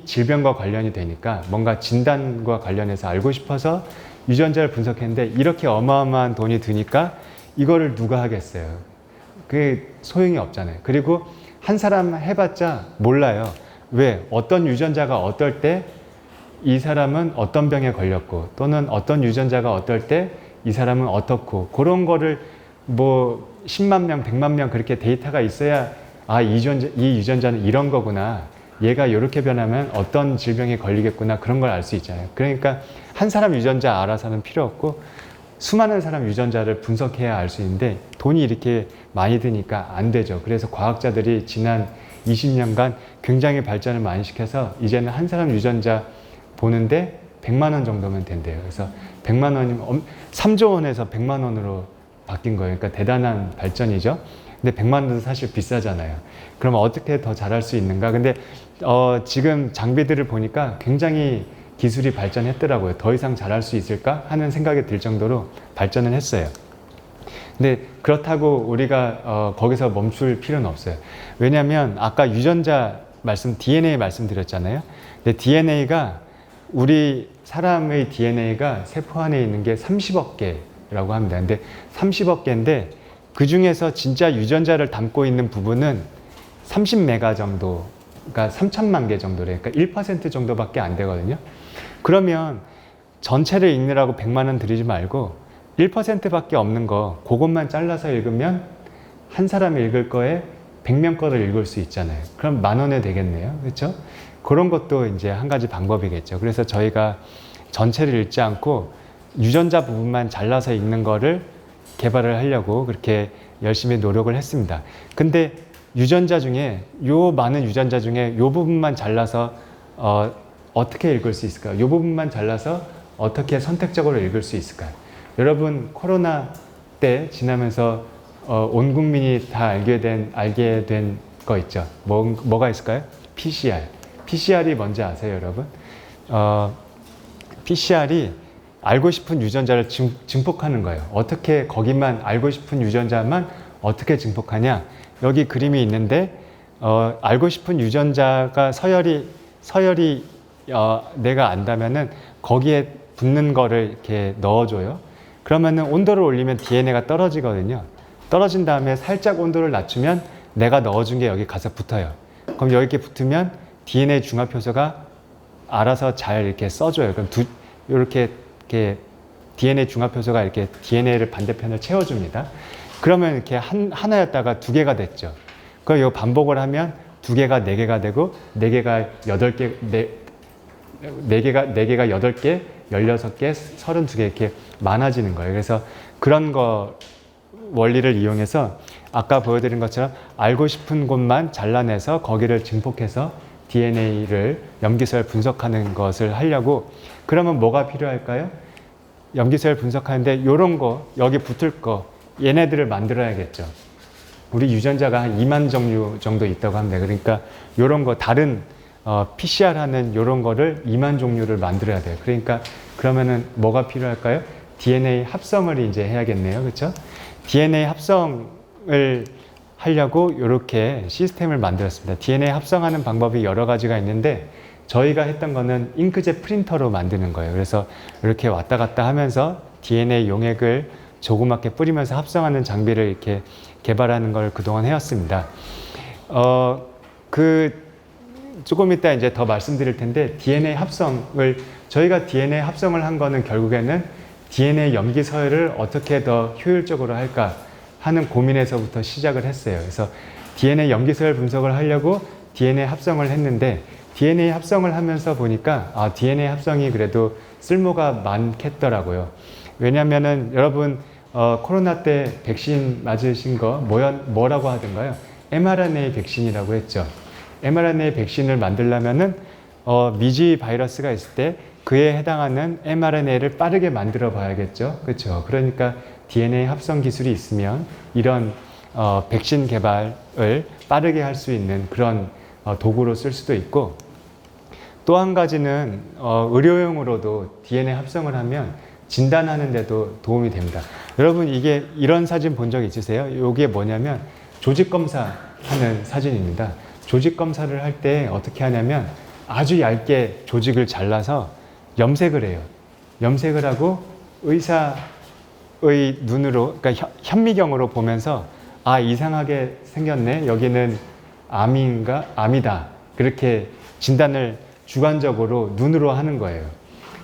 질병과 관련이 되니까 뭔가 진단과 관련해서 알고 싶어서 유전자를 분석했는데 이렇게 어마어마한 돈이 드니까 이거를 누가 하겠어요? 그게 소용이 없잖아요. 그리고 한 사람 해봤자 몰라요. 왜? 어떤 유전자가 어떨 때 이 사람은 어떤 병에 걸렸고 또는 어떤 유전자가 어떨 때 이 사람은 어떻고 그런 거를 뭐 10만 명, 100만 명 그렇게 데이터가 있어야 이 유전자는 이런 거구나. 얘가 이렇게 변하면 어떤 질병에 걸리겠구나. 그런 걸 알 수 있잖아요. 그러니까 한 사람 유전자 알아서는 필요 없고 수많은 사람 유전자를 분석해야 알 수 있는데 돈이 이렇게 많이 드니까 안 되죠. 그래서 과학자들이 지난 20년간 굉장히 발전을 많이 시켜서 이제는 한 사람 유전자 보는데 100만 원 정도면 된대요. 그래서 100만 원이면 3조 원에서 100만 원으로 바뀐 거예요. 그러니까 대단한 발전이죠. 근데 100만 원도 사실 비싸잖아요. 그럼 어떻게 더 잘할 수 있는가? 근데 지금 장비들을 보니까 굉장히 기술이 발전했더라고요. 더 이상 잘할 수 있을까 하는 생각이 들 정도로 발전을 했어요. 근데 그렇다고 우리가 거기서 멈출 필요는 없어요. 왜냐하면 아까 유전자 DNA 말씀드렸잖아요. 근데 DNA가 우리 사람의 DNA가 세포 안에 있는 게 30억 개라고 합니다. 근데 30억 개인데 그 중에서 진짜 유전자를 담고 있는 부분은 30메가 정도, 그러니까 3천만 개 정도래. 그러니까 1% 정도밖에 안 되거든요. 그러면 전체를 읽느라고 100만 원 들이지 말고 1%밖에 없는 거 그것만 잘라서 읽으면 한 사람이 읽을 거에 100명 거를 읽을 수 있잖아요. 그럼 10,000원에 되겠네요. 그렇죠? 그런 것도 이제 한 가지 방법이겠죠. 그래서 저희가 전체를 읽지 않고 유전자 부분만 잘라서 읽는 거를 개발을 하려고 그렇게 열심히 노력을 했습니다. 근데 유전자 중에 많은 유전자 중에 요 부분만 잘라서 어떻게 읽을 수 있을까요? 요 부분만 잘라서 어떻게 선택적으로 읽을 수 있을까요? 여러분 코로나 때 지나면서 온 국민이 다 알게 된 거 있죠. 뭐가 있을까요? PCR이 뭔지 아세요, 여러분? PCR이 알고 싶은 유전자를 증폭하는 거예요. 어떻게 거기만 알고 싶은 유전자만 어떻게 증폭하냐? 여기 그림이 있는데 알고 싶은 유전자가 서열이 내가 안다면은 거기에 붙는 거를 이렇게 넣어줘요. 그러면은 온도를 올리면 DNA가 떨어지거든요. 떨어진 다음에 살짝 온도를 낮추면 내가 넣어준 게 여기 가서 붙어요. 그럼 여기 이렇게 붙으면 DNA 중합효소가 알아서 잘 이렇게 써줘요. 그럼 이렇게 DNA 중합효소가 이렇게 DNA를 반대편을 채워줍니다. 그러면 이렇게 하나였다가 2개가 됐죠. 그럼 이거 반복을 하면 2개가 4개가 되고 4개가 8개, 4개가 8개, 16개, 32개 이렇게 많아지는 거예요. 그래서 그런 거 원리를 이용해서 아까 보여드린 것처럼 알고 싶은 곳만 잘라내서 거기를 증폭해서 DNA를 염기서열 분석하는 것을 하려고. 그러면 뭐가 필요할까요? 염기서열 분석하는데 이런 거, 여기 붙을 거, 얘네들을 만들어야겠죠. 우리 유전자가 한 2만 종류 정도 있다고 합니다. 그러니까 이런 거, 다른 PCR 하는 이런 거를 2만 종류를 만들어야 돼요. 그러니까 그러면은 뭐가 필요할까요? DNA 합성을 이제 해야겠네요. 그렇죠? DNA 합성을 하려고 이렇게 시스템을 만들었습니다. DNA 합성하는 방법이 여러 가지가 있는데 저희가 했던 거는 잉크젯 프린터로 만드는 거예요. 그래서 이렇게 왔다 갔다 하면서 DNA 용액을 조그맣게 뿌리면서 합성하는 장비를 이렇게 개발하는 걸 그동안 해왔습니다. 조금 이따 이제 더 말씀드릴 텐데 저희가 DNA 합성을 한 거는 결국에는 DNA 염기 서열을 어떻게 더 효율적으로 할까 하는 고민에서부터 시작을 했어요. 그래서 DNA 염기 서열 분석을 하려고 DNA 합성을 했는데 DNA 합성을 하면서 보니까 DNA 합성이 그래도 쓸모가 많겠더라고요. 왜냐면은 여러분 코로나 때 백신 맞으신 거 뭐라고 하던가요? mRNA 백신이라고 했죠. mRNA 백신을 만들려면은 미지 바이러스가 있을 때 그에 해당하는 mRNA를 빠르게 만들어 봐야겠죠. 그렇죠. 그러니까 DNA 합성 기술이 있으면 이런 백신 개발을 빠르게 할 수 있는 그런 도구로 쓸 수도 있고, 또 한 가지는 의료용으로도 DNA 합성을 하면 진단하는 데도 도움이 됩니다. 여러분 이게 이런 사진 본 적 있으세요? 이게 뭐냐면 조직 검사하는 사진입니다. 조직 검사를 할 때 어떻게 하냐면 아주 얇게 조직을 잘라서 염색을 해요. 염색을 하고 의사의 눈으로, 그러니까 현미경으로 보면서 아, 이상하게 생겼네. 여기는 암이다. 그렇게 진단을 주관적으로 눈으로 하는 거예요.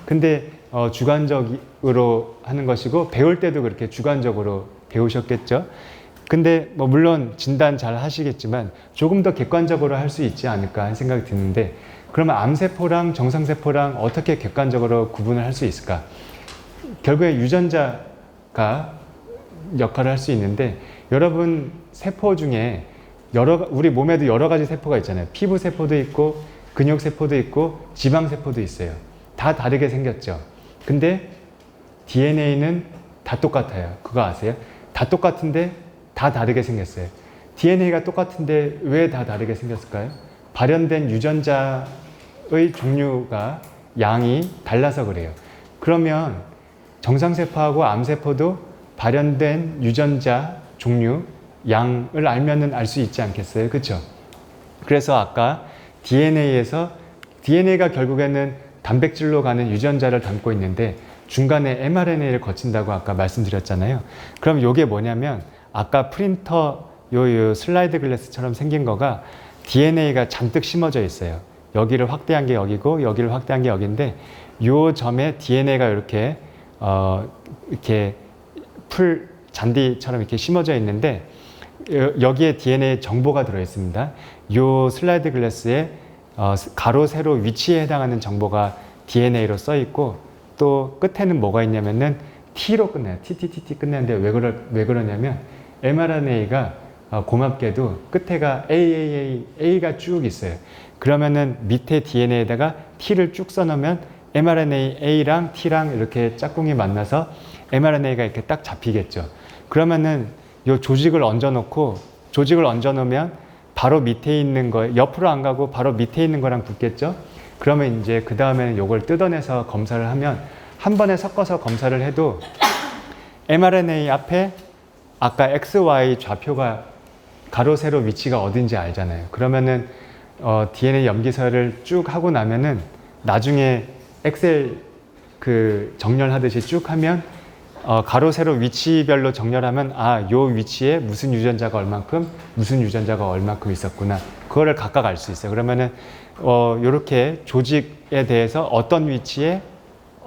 근데 주관적으로 하는 것이고, 배울 때도 그렇게 주관적으로 배우셨겠죠. 근데 뭐 물론 진단 잘 하시겠지만 조금 더 객관적으로 할 수 있지 않을까 하는 생각이 드는데, 그러면 암세포랑 정상세포랑 어떻게 객관적으로 구분을 할 수 있을까? 결국에 유전자가 역할을 할 수 있는데, 여러분 세포 중에 우리 몸에도 여러 가지 세포가 있잖아요. 피부 세포도 있고 근육 세포도 있고 지방 세포도 있어요. 다 다르게 생겼죠. 근데 DNA는 다 똑같아요. 그거 아세요? 다 똑같은데 다 다르게 생겼어요. DNA가 똑같은데 왜 다 다르게 생겼을까요? 발현된 유전자의 종류가 양이 달라서 그래요. 그러면 정상세포하고 암세포도 발현된 유전자 종류, 양을 알면은 알 수 있지 않겠어요? 그렇죠? 그래서 아까 DNA가 결국에는 단백질로 가는 유전자를 담고 있는데 중간에 mRNA를 거친다고 아까 말씀드렸잖아요. 그럼 이게 뭐냐면 아까 프린터 요 슬라이드 글래스처럼 생긴 거가 DNA가 잔뜩 심어져 있어요. 여기를 확대한 게 여기고 여기를 확대한 게 여기인데, 요 점에 DNA가 이렇게 풀 잔디처럼 이렇게 심어져 있는데 여기에 DNA 정보가 들어 있습니다. 요 슬라이드 글래스에 가로 세로 위치에 해당하는 정보가 DNA로 써 있고, 또 끝에는 뭐가 있냐면은 T로 끝나요. TTTT 끝내는데 왜 그러냐면 mRNA가 고맙게도 끝에가 A가 쭉 있어요. 그러면은 밑에 DNA에다가 T를 쭉 써놓으면 mRNA A랑 T랑 이렇게 짝꿍이 만나서 mRNA가 이렇게 딱 잡히겠죠. 그러면은 요 조직을 얹어놓으면 바로 밑에 있는 거, 옆으로 안 가고 바로 밑에 있는 거랑 붙겠죠. 그러면 이제 그 다음에는 요걸 뜯어내서 검사를 하면, 한 번에 섞어서 검사를 해도 mRNA 앞에 아까 XY 좌표가 가로 세로 위치가 어딘지 알잖아요. 그러면은 DNA 염기서열을 쭉 하고 나면은 나중에 엑셀 정렬하듯이 쭉 하면 가로 세로 위치별로 정렬하면 요 위치에 무슨 유전자가 얼만큼 있었구나. 그거를 각각 알 수 있어요. 그러면은 요렇게 조직에 대해서 어떤 위치에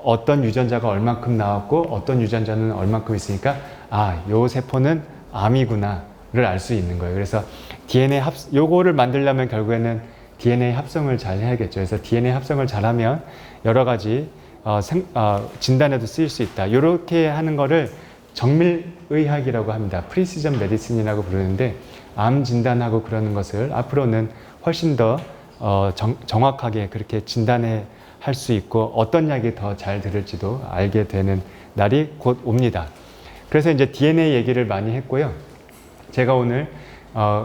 어떤 유전자가 얼만큼 나왔고 어떤 유전자는 얼만큼 있으니까 요 세포는 암이구나를 알 수 있는 거예요. 그래서 요거를 만들려면 결국에는 DNA 합성을 잘 해야겠죠. 그래서 DNA 합성을 잘하면 여러 가지 진단에도 쓰일 수 있다. 이렇게 하는 거를 정밀의학이라고 합니다. 프리시전 메디슨이라고 부르는데, 암 진단하고 그러는 것을 앞으로는 훨씬 더 정확하게 그렇게 진단해 할 수 있고 어떤 약이 더 잘 들을지도 알게 되는 날이 곧 옵니다. 그래서 이제 DNA 얘기를 많이 했고요. 제가 오늘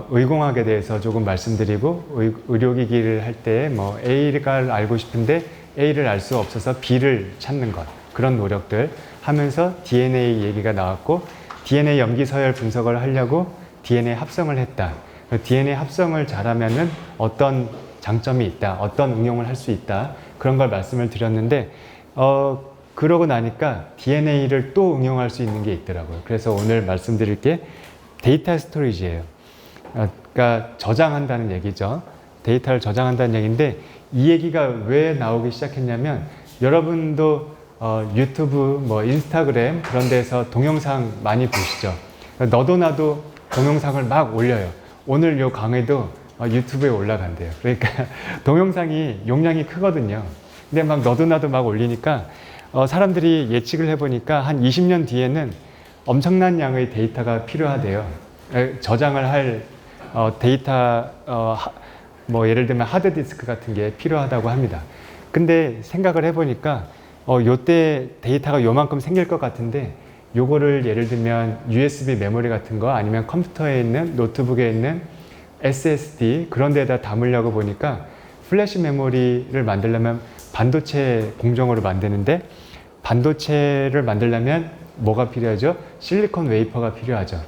의공학에 대해서 조금 말씀드리고, 의료기기를 할 때 뭐 A를 알고 싶은데 A를 알 수 없어서 B를 찾는 것, 그런 노력들 하면서 DNA 얘기가 나왔고, DNA 염기서열 분석을 하려고 DNA 합성을 했다. DNA 합성을 잘하면은 어떤 장점이 있다, 어떤 응용을 할 수 있다, 그런 걸 말씀을 드렸는데 그러고 나니까 DNA를 또 응용할 수 있는 게 있더라고요. 그래서 오늘 말씀드릴 게 데이터 스토리지예요. 그러니까 저장한다는 얘기죠. 데이터를 저장한다는 얘기인데, 이 얘기가 왜 나오기 시작했냐면, 여러분도 유튜브, 인스타그램 그런 데서 동영상 많이 보시죠. 너도 나도 동영상을 막 올려요. 오늘 요 강의도 유튜브에 올라간대요. 그러니까 동영상이 용량이 크거든요. 근데 막 너도 나도 막 올리니까 사람들이 예측을 해보니까 한 20년 뒤에는 엄청난 양의 데이터가 필요하대요. 저장을 할 데이터 뭐 예를 들면 하드디스크 같은 게 필요하다고 합니다. 근데 생각을 해보니까 요때 데이터가 요만큼 생길 것 같은데 요거를 예를 들면 USB 메모리 같은 거 아니면 컴퓨터에 있는 노트북에 있는 SSD 그런 데다 담으려고 보니까 플래시 메모리를 만들려면 반도체 공정으로 만드는데 반도체를 만들려면 뭐가 필요하죠? 실리콘 웨이퍼가 필요하죠.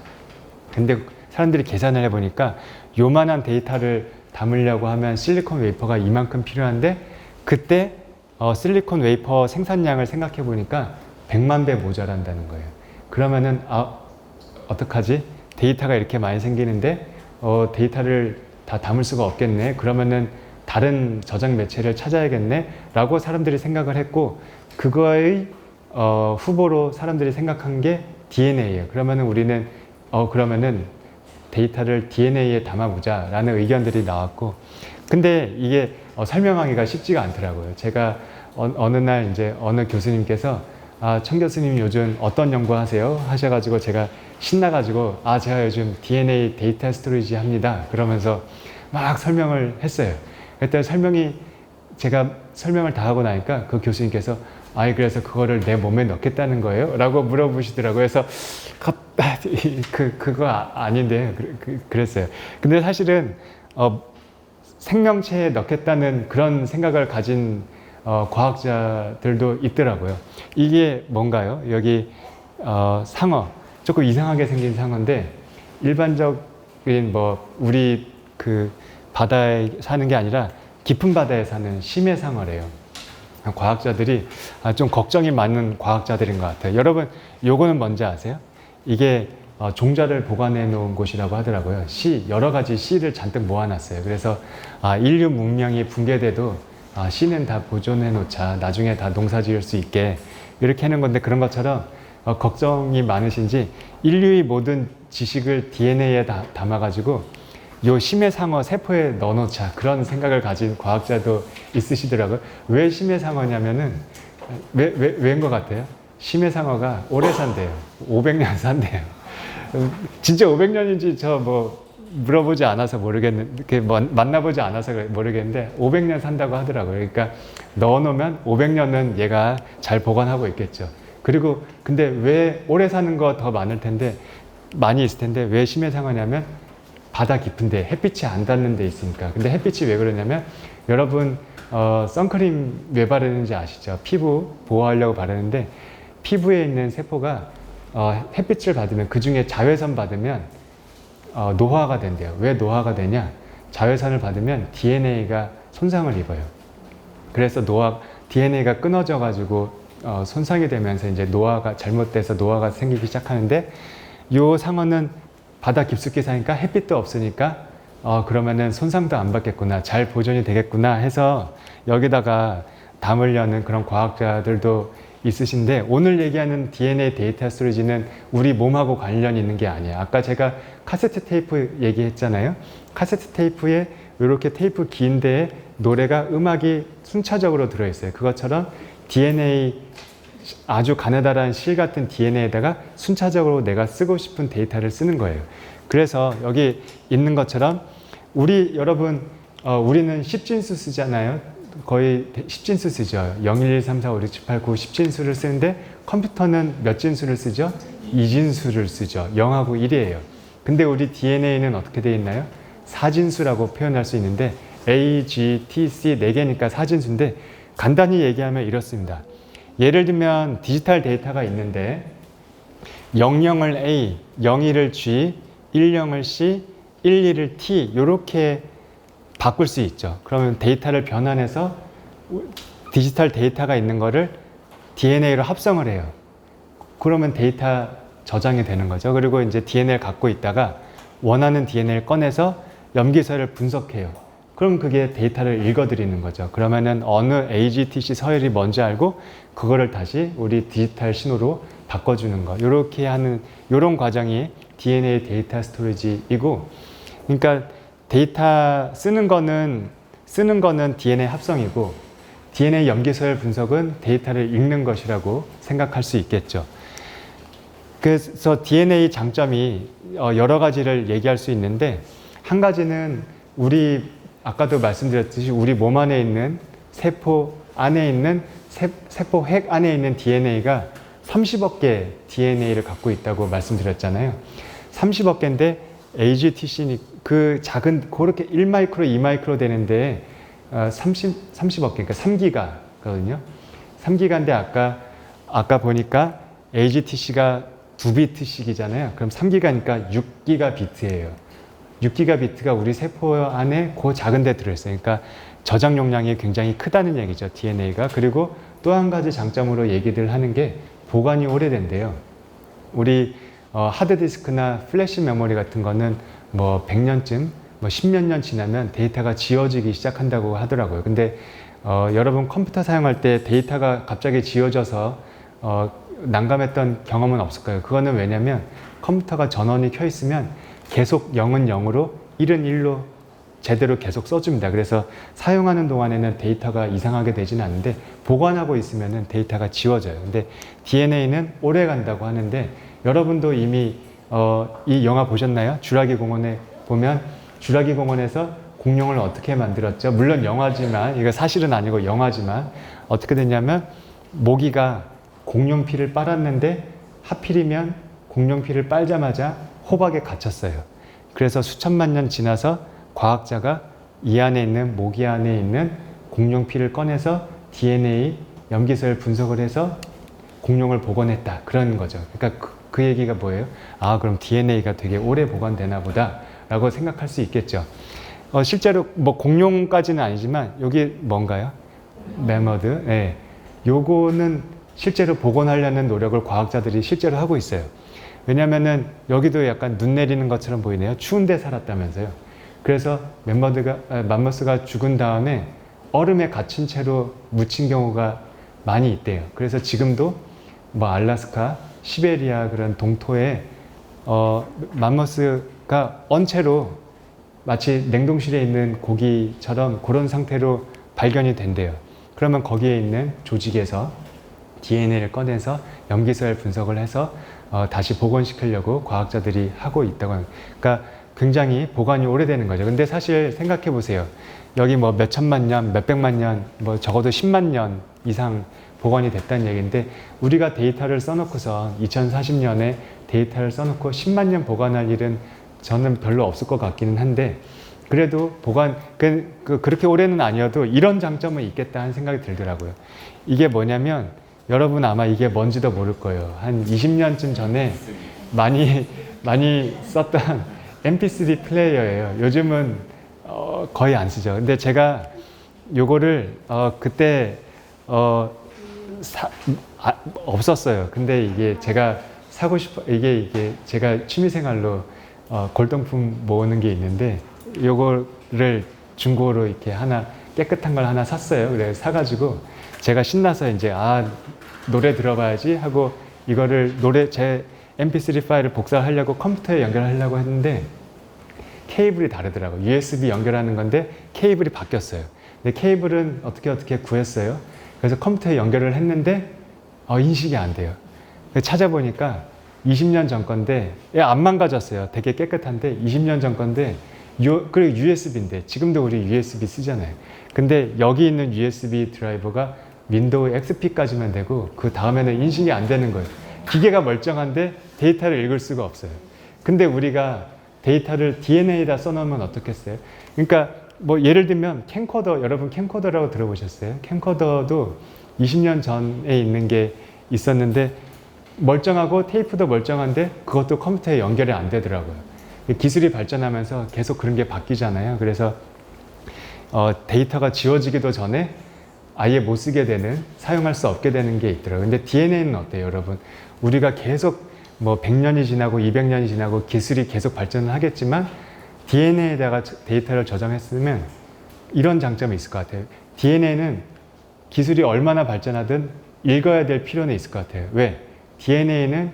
근데 사람들이 계산을 해보니까 요만한 데이터를 담으려고 하면 실리콘 웨이퍼가 이만큼 필요한데 그때 실리콘 웨이퍼 생산량을 생각해 보니까 100만 배 모자란다는 거예요. 그러면은 어떡하지? 데이터가 이렇게 많이 생기는데 데이터를 다 담을 수가 없겠네. 그러면은 다른 저장 매체를 찾아야겠네 라고 사람들이 생각을 했고 그거의 후보로 사람들이 생각한 게 DNA예요. 그러면은 우리는 그러면은 데이터를 DNA에 담아보자 라는 의견들이 나왔고 근데 이게 설명하기가 쉽지가 않더라고요. 제가 어느 날 이제 어느 교수님께서 청 교수님 요즘 어떤 연구 하세요? 하셔가지고 제가 신나가지고 제가 요즘 DNA 데이터 스토리지 합니다. 그러면서 막 설명을 했어요. 그때 제가 설명을 다 하고 나니까 그 교수님께서 그래서 그거를 내 몸에 넣겠다는 거예요? 라고 물어보시더라고요. 그래서 그거 아닌데 그랬어요. 근데 사실은 생명체에 넣겠다는 그런 생각을 가진 과학자들도 있더라고요. 이게 뭔가요? 여기 상어, 조금 이상하게 생긴 상어인데 일반적인 우리 그 바다에 사는 게 아니라 깊은 바다에 사는 심해상어래요. 과학자들이 좀 걱정이 많은 과학자들인 것 같아요. 여러분, 요거는 뭔지 아세요? 이게 종자를 보관해 놓은 곳이라고 하더라고요. 여러 가지 씨를 잔뜩 모아놨어요. 그래서 인류 문명이 붕괴돼도 씨는 다 보존해 놓자. 나중에 다 농사 지을 수 있게 이렇게 하는 건데 그런 것처럼 걱정이 많으신지 인류의 모든 지식을 DNA에 담아가지고 요 심해상어 세포에 넣어놓자 그런 생각을 가진 과학자도 있으시더라고요. 왜 심해상어냐면은 왜인 것 같아요? 심해상어가 오래 산대요. 500년 산대요. 진짜 500년인지 물어보지 않아서 모르겠는데 만나보지 않아서 모르겠는데 500년 산다고 하더라고요. 그러니까 넣어놓으면 500년은 얘가 잘 보관하고 있겠죠. 그리고 근데 왜 오래 사는 거 더 많이 있을 텐데 왜 심해상어냐면 바다 깊은데 햇빛이 안 닿는 데 있으니까. 근데 햇빛이 왜 그러냐면 여러분 선크림 왜 바르는지 아시죠? 피부 보호하려고 바르는데 피부에 있는 세포가 햇빛을 받으면 그 중에 자외선 받으면 노화가 된대요. 왜 노화가 되냐? 자외선을 받으면 DNA가 손상을 입어요. 그래서 DNA가 끊어져 가지고 손상이 되면서 이제 잘못돼서 노화가 생기기 시작하는데 요 상어는 바다 깊숙이 사니까 햇빛도 없으니까 그러면은 손상도 안 받겠구나, 잘 보존이 되겠구나 해서 여기다가 담으려는 그런 과학자들도 있으신데 오늘 얘기하는 DNA 데이터 스토리지는 우리 몸하고 관련이 있는 게 아니에요. 아까 제가 카세트 테이프 얘기했잖아요. 카세트 테이프에 이렇게 테이프 긴 데에 음악이 순차적으로 들어있어요. 그것처럼 DNA 아주 가느다란 실 같은 DNA에다가 순차적으로 내가 쓰고 싶은 데이터를 쓰는 거예요. 그래서 여기 있는 것처럼 여러분 우리는 10진수 쓰잖아요. 거의 10진수 쓰죠. 0, 1, 2, 3, 4, 5, 6, 7, 8, 9, 10진수를 쓰는데 컴퓨터는 몇 진수를 쓰죠? 2진수를 쓰죠. 0하고 1이에요. 근데 우리 DNA는 어떻게 되어 있나요? 4진수라고 표현할 수 있는데 A, G, T, C 4개니까 4진수인데 간단히 얘기하면 이렇습니다. 예를 들면 디지털 데이터가 있는데 00을 A, 01을 G, 10을 C, 11을 T 이렇게 바꿀 수 있죠. 그러면 데이터를 변환해서 디지털 데이터가 있는 거를 DNA로 합성을 해요. 그러면 데이터 저장이 되는 거죠. 그리고 이제 DNA를 갖고 있다가 원하는 DNA를 꺼내서 염기서를 분석해요. 그럼 그게 데이터를 읽어드리는 거죠. 그러면은 어느 AGTC 서열이 뭔지 알고 그거를 다시 우리 디지털 신호로 바꿔주는 거. 이렇게 하는 이런 과정이 DNA 데이터 스토리지이고, 그러니까 데이터 쓰는 거는 DNA 합성이고 DNA 염기서열 분석은 데이터를 읽는 것이라고 생각할 수 있겠죠. 그래서 DNA 장점이 여러 가지를 얘기할 수 있는데 한 가지는 우리 아까도 말씀드렸듯이 우리 몸 안에 있는 세포 안에 있는 세포 핵 안에 있는 DNA가 30억 개 DNA를 갖고 있다고 말씀드렸잖아요. 30억 개인데 AGTC 그 작은 그렇게 1마이크로 2마이크로 되는데 30억 개 그러니까 3기가거든요. 3기가인데 아까 보니까 AGTC가 2비트씩이잖아요. 그럼 3기가니까 6기가 비트예요. 6기가 비트가 우리 세포 안에 그 작은 데 들어있어요. 그러니까 저장 용량이 굉장히 크다는 얘기죠. DNA가. 그리고 또 한 가지 장점으로 얘기를 하는 게 보관이 오래된대요. 우리 하드디스크나 플래시 메모리 같은 거는 뭐 100년쯤, 뭐 10몇 년 지나면 데이터가 지워지기 시작한다고 하더라고요. 근데 여러분 컴퓨터 사용할 때 데이터가 갑자기 지워져서 난감했던 경험은 없을까요? 그거는 왜냐면 컴퓨터가 전원이 켜 있으면 계속 0은 0으로 1은 1로 제대로 계속 써줍니다. 그래서 사용하는 동안에는 데이터가 이상하게 되지는 않는데 보관하고 있으면 데이터가 지워져요. 근데 DNA는 오래 간다고 하는데 여러분도 이미 이 영화 보셨나요? 주라기 공원에 보면 주라기 공원에서 공룡을 어떻게 만들었죠? 물론 영화지만 이거 사실은 아니고 영화지만 어떻게 됐냐면 모기가 공룡 피를 빨았는데 하필이면 공룡 피를 빨자마자 호박에 갇혔어요. 그래서 수천만 년 지나서 과학자가 이 안에 있는 모기 안에 있는 공룡 피를 꺼내서 DNA 염기서열 분석을 해서 공룡을 복원했다. 그런 거죠. 그러니까 그 얘기가 뭐예요? 아, 그럼 DNA가 되게 오래 보관되나 보다 라고 생각할 수 있겠죠. 실제로 뭐 공룡까지는 아니지만 여기 뭔가요? 매머드. 네. 요거는 실제로 복원하려는 노력을 과학자들이 실제로 하고 있어요. 왜냐면은 여기도 약간 눈 내리는 것처럼 보이네요. 추운 데 살았다면서요. 그래서 맘모스가 죽은 다음에 얼음에 갇힌 채로 묻힌 경우가 많이 있대요. 그래서 지금도 뭐 알래스카, 시베리아 그런 동토에 맘모스가 언채로 마치 냉동실에 있는 고기처럼 그런 상태로 발견이 된대요. 그러면 거기에 있는 조직에서 DNA를 꺼내서 염기서열 분석을 해서 다시 복원시키려고 과학자들이 하고 있다고 합니다. 그러니까 굉장히 보관이 오래되는 거죠. 근데 사실 생각해 보세요. 여기 뭐 몇 천만 년, 몇 백만 년, 뭐 적어도 10만 년 이상 보관이 됐다는 얘기인데 우리가 데이터를 써놓고서 2040년에 데이터를 써놓고 10만 년 보관할 일은 저는 별로 없을 것 같기는 한데 그래도 그렇게 오래는 아니어도 이런 장점은 있겠다 하는 생각이 들더라고요. 이게 뭐냐면 여러분 아마 이게 뭔지도 모를 거예요. 한 20년쯤 전에 많이 썼던 MP3 플레이어예요. 요즘은 거의 안 쓰죠. 근데 제가 요거를 그때 없었어요. 근데 이게 제가 사고 싶어 이게 제가 취미생활로 골동품 모으는 게 있는데 요거를 중고로 이렇게 하나 깨끗한 걸 하나 샀어요. 그래서 사가지고 제가 신나서 이제 노래 들어봐야지 하고 이거를 제 MP3 파일을 복사하려고 컴퓨터에 연결하려고 했는데 케이블이 다르더라고요. USB 연결하는 건데 케이블이 바뀌었어요. 근데 케이블은 어떻게 구했어요. 그래서 컴퓨터에 연결을 했는데 인식이 안 돼요. 찾아보니까 20년 전 건데 안 망가졌어요. 되게 깨끗한데 20년 전 건데 그리고 USB인데 지금도 우리 USB 쓰잖아요. 근데 여기 있는 USB 드라이버가 윈도우 XP까지만 되고 그 다음에는 인식이 안 되는 거예요. 기계가 멀쩡한데 데이터를 읽을 수가 없어요. 근데 우리가 데이터를 DNA에다 써놓으면 어떻겠어요? 그러니까 뭐 예를 들면 캠코더, 여러분 캠코더라고 들어보셨어요? 캠코더도 20년 전에 있는 게 있었는데 멀쩡하고 테이프도 멀쩡한데 그것도 컴퓨터에 연결이 안 되더라고요. 기술이 발전하면서 계속 그런 게 바뀌잖아요. 그래서 데이터가 지워지기도 전에 아예 못 쓰게 되는, 사용할 수 없게 되는 게 있더라고요. 근데 DNA는 어때요, 여러분? 우리가 계속 뭐 100년이 지나고 200년이 지나고 기술이 계속 발전을 하겠지만 DNA에다가 데이터를 저장했으면 이런 장점이 있을 것 같아요. DNA는 기술이 얼마나 발전하든 읽어야 될 필요는 있을 것 같아요. 왜? DNA는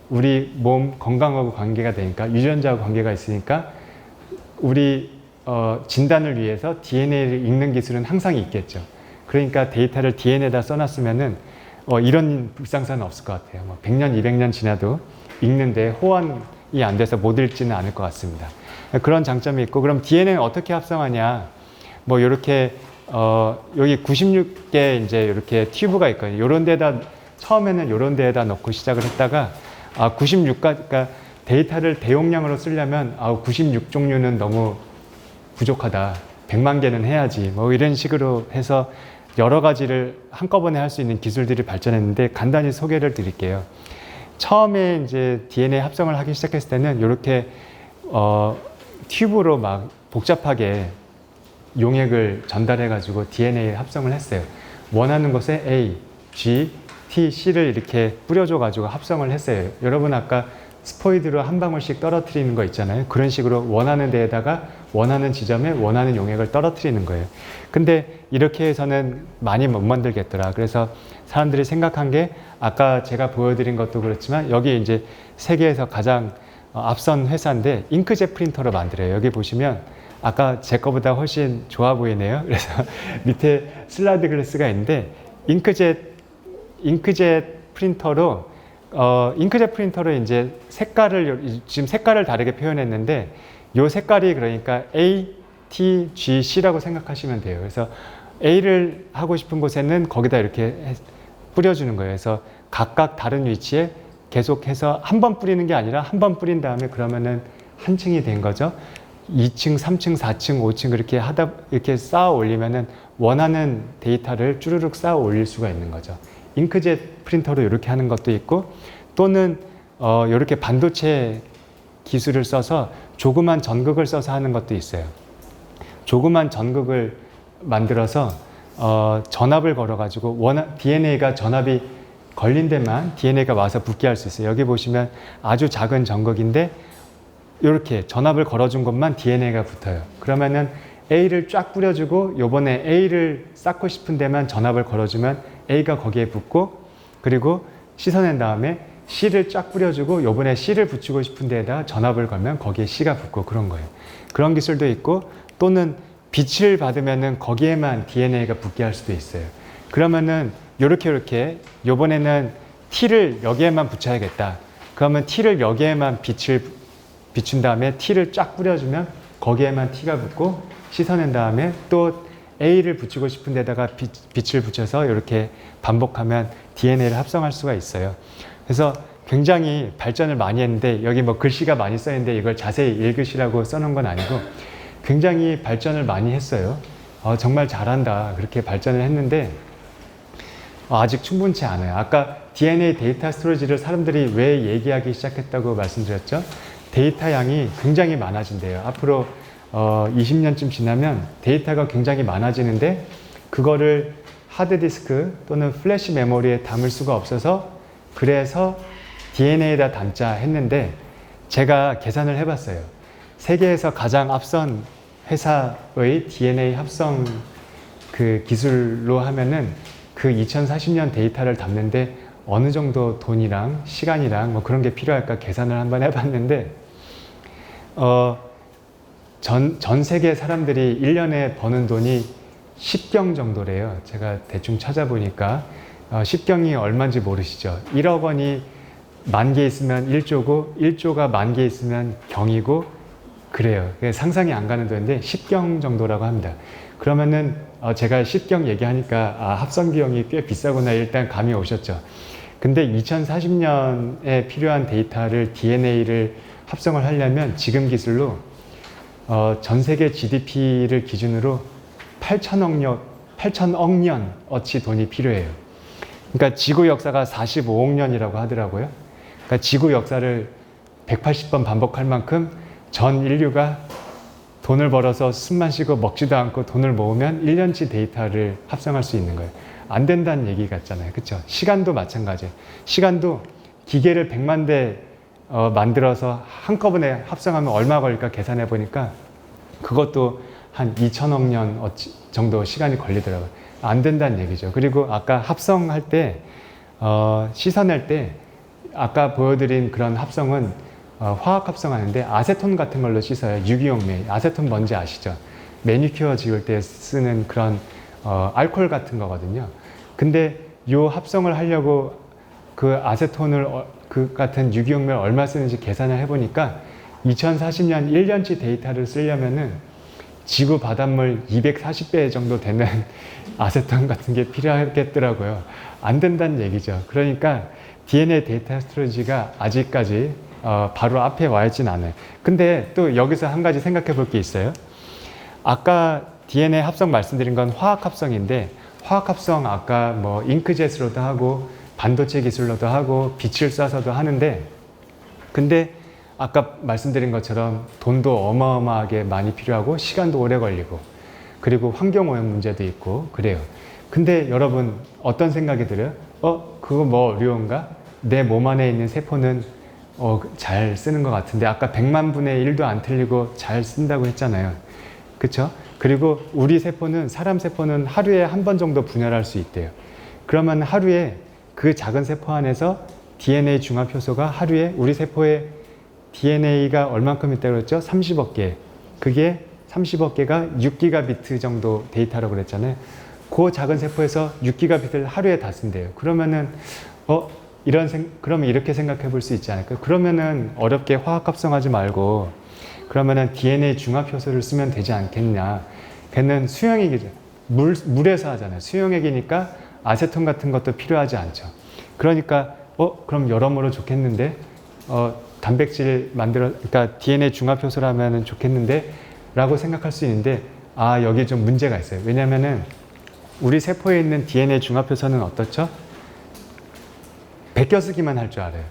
우리 몸 건강하고 관계가 되니까, 유전자하고 관계가 있으니까 우리 진단을 위해서 DNA를 읽는 기술은 항상 있겠죠. 그러니까 데이터를 DNA에다 써놨으면은 이런 불상사는 없을 것 같아요. 100년, 200년 지나도 읽는데 호환이 안 돼서 못 읽지는 않을 것 같습니다. 그런 장점이 있고, 그럼 DNA는 어떻게 합성하냐? 이렇게 여기 96개 이제 이렇게 튜브가 있거든요. 요런 데다 처음에는 요런 데에다 넣고 시작을 했다가 96가지, 그러니까 데이터를 대용량으로 쓰려면 96종류는 너무 부족하다. 100만 개는 해야지. 이런 식으로 해서 여러 가지를 한꺼번에 할 수 있는 기술들이 발전했는데 간단히 소개를 드릴게요. 처음에 이제 DNA 합성을 하기 시작했을 때는 이렇게 튜브로 막 복잡하게 용액을 전달해 가지고 DNA 합성을 했어요. 원하는 곳에 A, G, T, C를 이렇게 뿌려줘 가지고 합성을 했어요. 여러분 아까 스포이드로 한 방울씩 떨어뜨리는 거 있잖아요. 그런 식으로 원하는 데에다가 원하는 지점에 원하는 용액을 떨어뜨리는 거예요. 근데 이렇게 해서는 많이 못 만들겠더라. 그래서 사람들이 생각한 게 아까 제가 보여드린 것도 그렇지만 여기 이제 세계에서 가장 앞선 회사인데 잉크젯 프린터로 만들어요. 여기 보시면 아까 제 거보다 훨씬 좋아 보이네요. 그래서 밑에 슬라이드 글래스가 있는데 잉크젯 프린터로 잉크젯 프린터로 이제 지금 색깔을 다르게 표현했는데 요 색깔이 그러니까 A, T, G, C라고 생각하시면 돼요. 그래서 A를 하고 싶은 곳에는 거기다 이렇게 뿌려주는 거예요. 그래서 각각 다른 위치에 계속해서 한 번 뿌리는 게 아니라 한 번 뿌린 다음에 그러면은 한 층이 된 거죠. 2층, 3층, 4층, 5층 이렇게 쌓아 올리면은 원하는 데이터를 쭈르륵 쌓아 올릴 수가 있는 거죠. 잉크젯 프린터로 이렇게 하는 것도 있고 또는 이렇게 반도체 기술을 써서 조그만 전극을 써서 하는 것도 있어요. 조그만 전극을 만들어서 전압을 걸어가지고 DNA가 전압이 걸린 데만 DNA가 와서 붙게 할 수 있어요. 여기 보시면 아주 작은 전극인데 이렇게 전압을 걸어준 것만 DNA가 붙어요. 그러면은 A를 쫙 뿌려주고 요번에 A를 쌓고 싶은 데만 전압을 걸어주면 A가 거기에 붙고 그리고 씻어낸 다음에 C를 쫙 뿌려주고 요번에 C를 붙이고 싶은 데에다 전압을 걸면 거기에 C가 붙고 그런 거예요. 그런 기술도 있고 또는 빛을 받으면은 거기에만 DNA가 붙게 할 수도 있어요. 그러면은 요렇게 요번에는 T를 여기에만 붙여야겠다. 그러면 T를 여기에만 비춘 다음에 T를 쫙 뿌려주면 거기에만 T가 붙고 씻어낸 다음에 또 A를 붙이고 싶은 데다가 빛을 붙여서 이렇게 반복하면 DNA를 합성할 수가 있어요. 그래서 굉장히 발전을 많이 했는데 여기 글씨가 많이 써 있는데 이걸 자세히 읽으시라고 써놓은 건 아니고 굉장히 발전을 많이 했어요. 정말 잘한다 그렇게 발전을 했는데 아직 충분치 않아요. 아까 DNA 데이터 스토리지를 사람들이 왜 얘기하기 시작했다고 말씀드렸죠? 데이터 양이 굉장히 많아진대요. 앞으로 20년쯤 지나면 데이터가 굉장히 많아지는데 그거를 하드디스크 또는 플래시 메모리에 담을 수가 없어서 그래서 DNA에다 담자 했는데 제가 계산을 해봤어요. 세계에서 가장 앞선 회사의 DNA 합성 그 기술로 하면은 그 2040년 데이터를 담는데 어느 정도 돈이랑 시간이랑 그런 게 필요할까 계산을 한번 해봤는데 전 세계 사람들이 1년에 버는 돈이 10경 정도래요. 제가 대충 찾아보니까 10경이 얼마인지 모르시죠? 1억 원이 10,000개 있으면 1조고 1조가 10,000개 있으면 경이고 그래요. 상상이 안 가는 돈인데 10경 정도라고 합니다. 그러면은 제가 10경 얘기하니까 합성 비용이 꽤 비싸구나 일단 감이 오셨죠. 근데 2040년에 필요한 데이터를 DNA를 합성을 하려면 지금 기술로 전 세계 GDP를 기준으로 8천억 년 어치 돈이 필요해요. 그러니까 지구 역사가 45억 년이라고 하더라고요. 그러니까 지구 역사를 180번 반복할 만큼 전 인류가 돈을 벌어서 숨만 쉬고 먹지도 않고 돈을 모으면 1년치 데이터를 합성할 수 있는 거예요. 안 된다는 얘기 같잖아요. 그렇죠? 시간도 마찬가지예요. 시간도 기계를 100만 대 만들어서 한꺼번에 합성하면 얼마 걸릴까 계산해 보니까 그것도 한 2천억 년 정도 시간이 걸리더라고요. 안 된다는 얘기죠. 그리고 아까 합성할 때 씻어낼 때 아까 보여드린 그런 합성은 화학 합성하는데 아세톤 같은 걸로 씻어요. 유기용매. 아세톤 뭔지 아시죠? 매니큐어 지울 때 쓰는 그런 알코올 같은 거거든요. 근데 요 합성을 하려고 그 아세톤을 그 같은 유기용매를 얼마 쓰는지 계산을 해보니까 2040년 1년치 데이터를 쓰려면은 지구 바닷물 240배 정도 되는 아세톤 같은 게 필요하겠더라고요. 안 된다는 얘기죠. 그러니까 DNA 데이터 스토리지가 아직까지 바로 앞에 와 있진 않아요. 근데 또 여기서 한 가지 생각해 볼 게 있어요. 아까 DNA 합성 말씀드린 건 화학 합성인데, 화학 합성 아까 뭐 잉크젯으로도 하고 반도체 기술로도 하고 빛을 쏴서도 하는데, 근데 아까 말씀드린 것처럼 돈도 어마어마하게 많이 필요하고 시간도 오래 걸리고 그리고 환경오염 문제도 있고 그래요. 근데 여러분 어떤 생각이 들어요? 그거 뭐 어려운가? 내 몸 안에 있는 세포는 잘 쓰는 것 같은데 아까 100만 분의 1도 안 틀리고 잘 쓴다고 했잖아요. 그쵸? 그리고 우리 세포는, 사람 세포는 하루에 한 번 정도 분열할 수 있대요. 그러면 하루에 그 작은 세포 안에서 DNA 중합 효소가 하루에 우리 세포에 DNA가 얼만큼 있다고 그랬죠? 30억 개. 그게 30억 개가 6기가비트 정도 데이터라고 그랬잖아요. 그 작은 세포에서 6기가비트를 하루에 다 쓴대요. 그러면은 그러면 이렇게 생각해 볼 수 있지 않을까요? 그러면은 어렵게 화학 합성하지 말고 그러면은 DNA 중합 효소를 쓰면 되지 않겠냐. 걔는 수용액이죠. 물에서 하잖아요. 수용액이니까 아세톤 같은 것도 필요하지 않죠. 그러니까 그럼 여러모로 좋겠는데 단백질 그러니까 DNA 중합 효소라면 좋겠는데 라고 생각할 수 있는데 여기 좀 문제가 있어요. 왜냐면은 우리 세포에 있는 DNA 중합 효소는 어떻죠? 베껴 쓰기만 할 줄 알아요.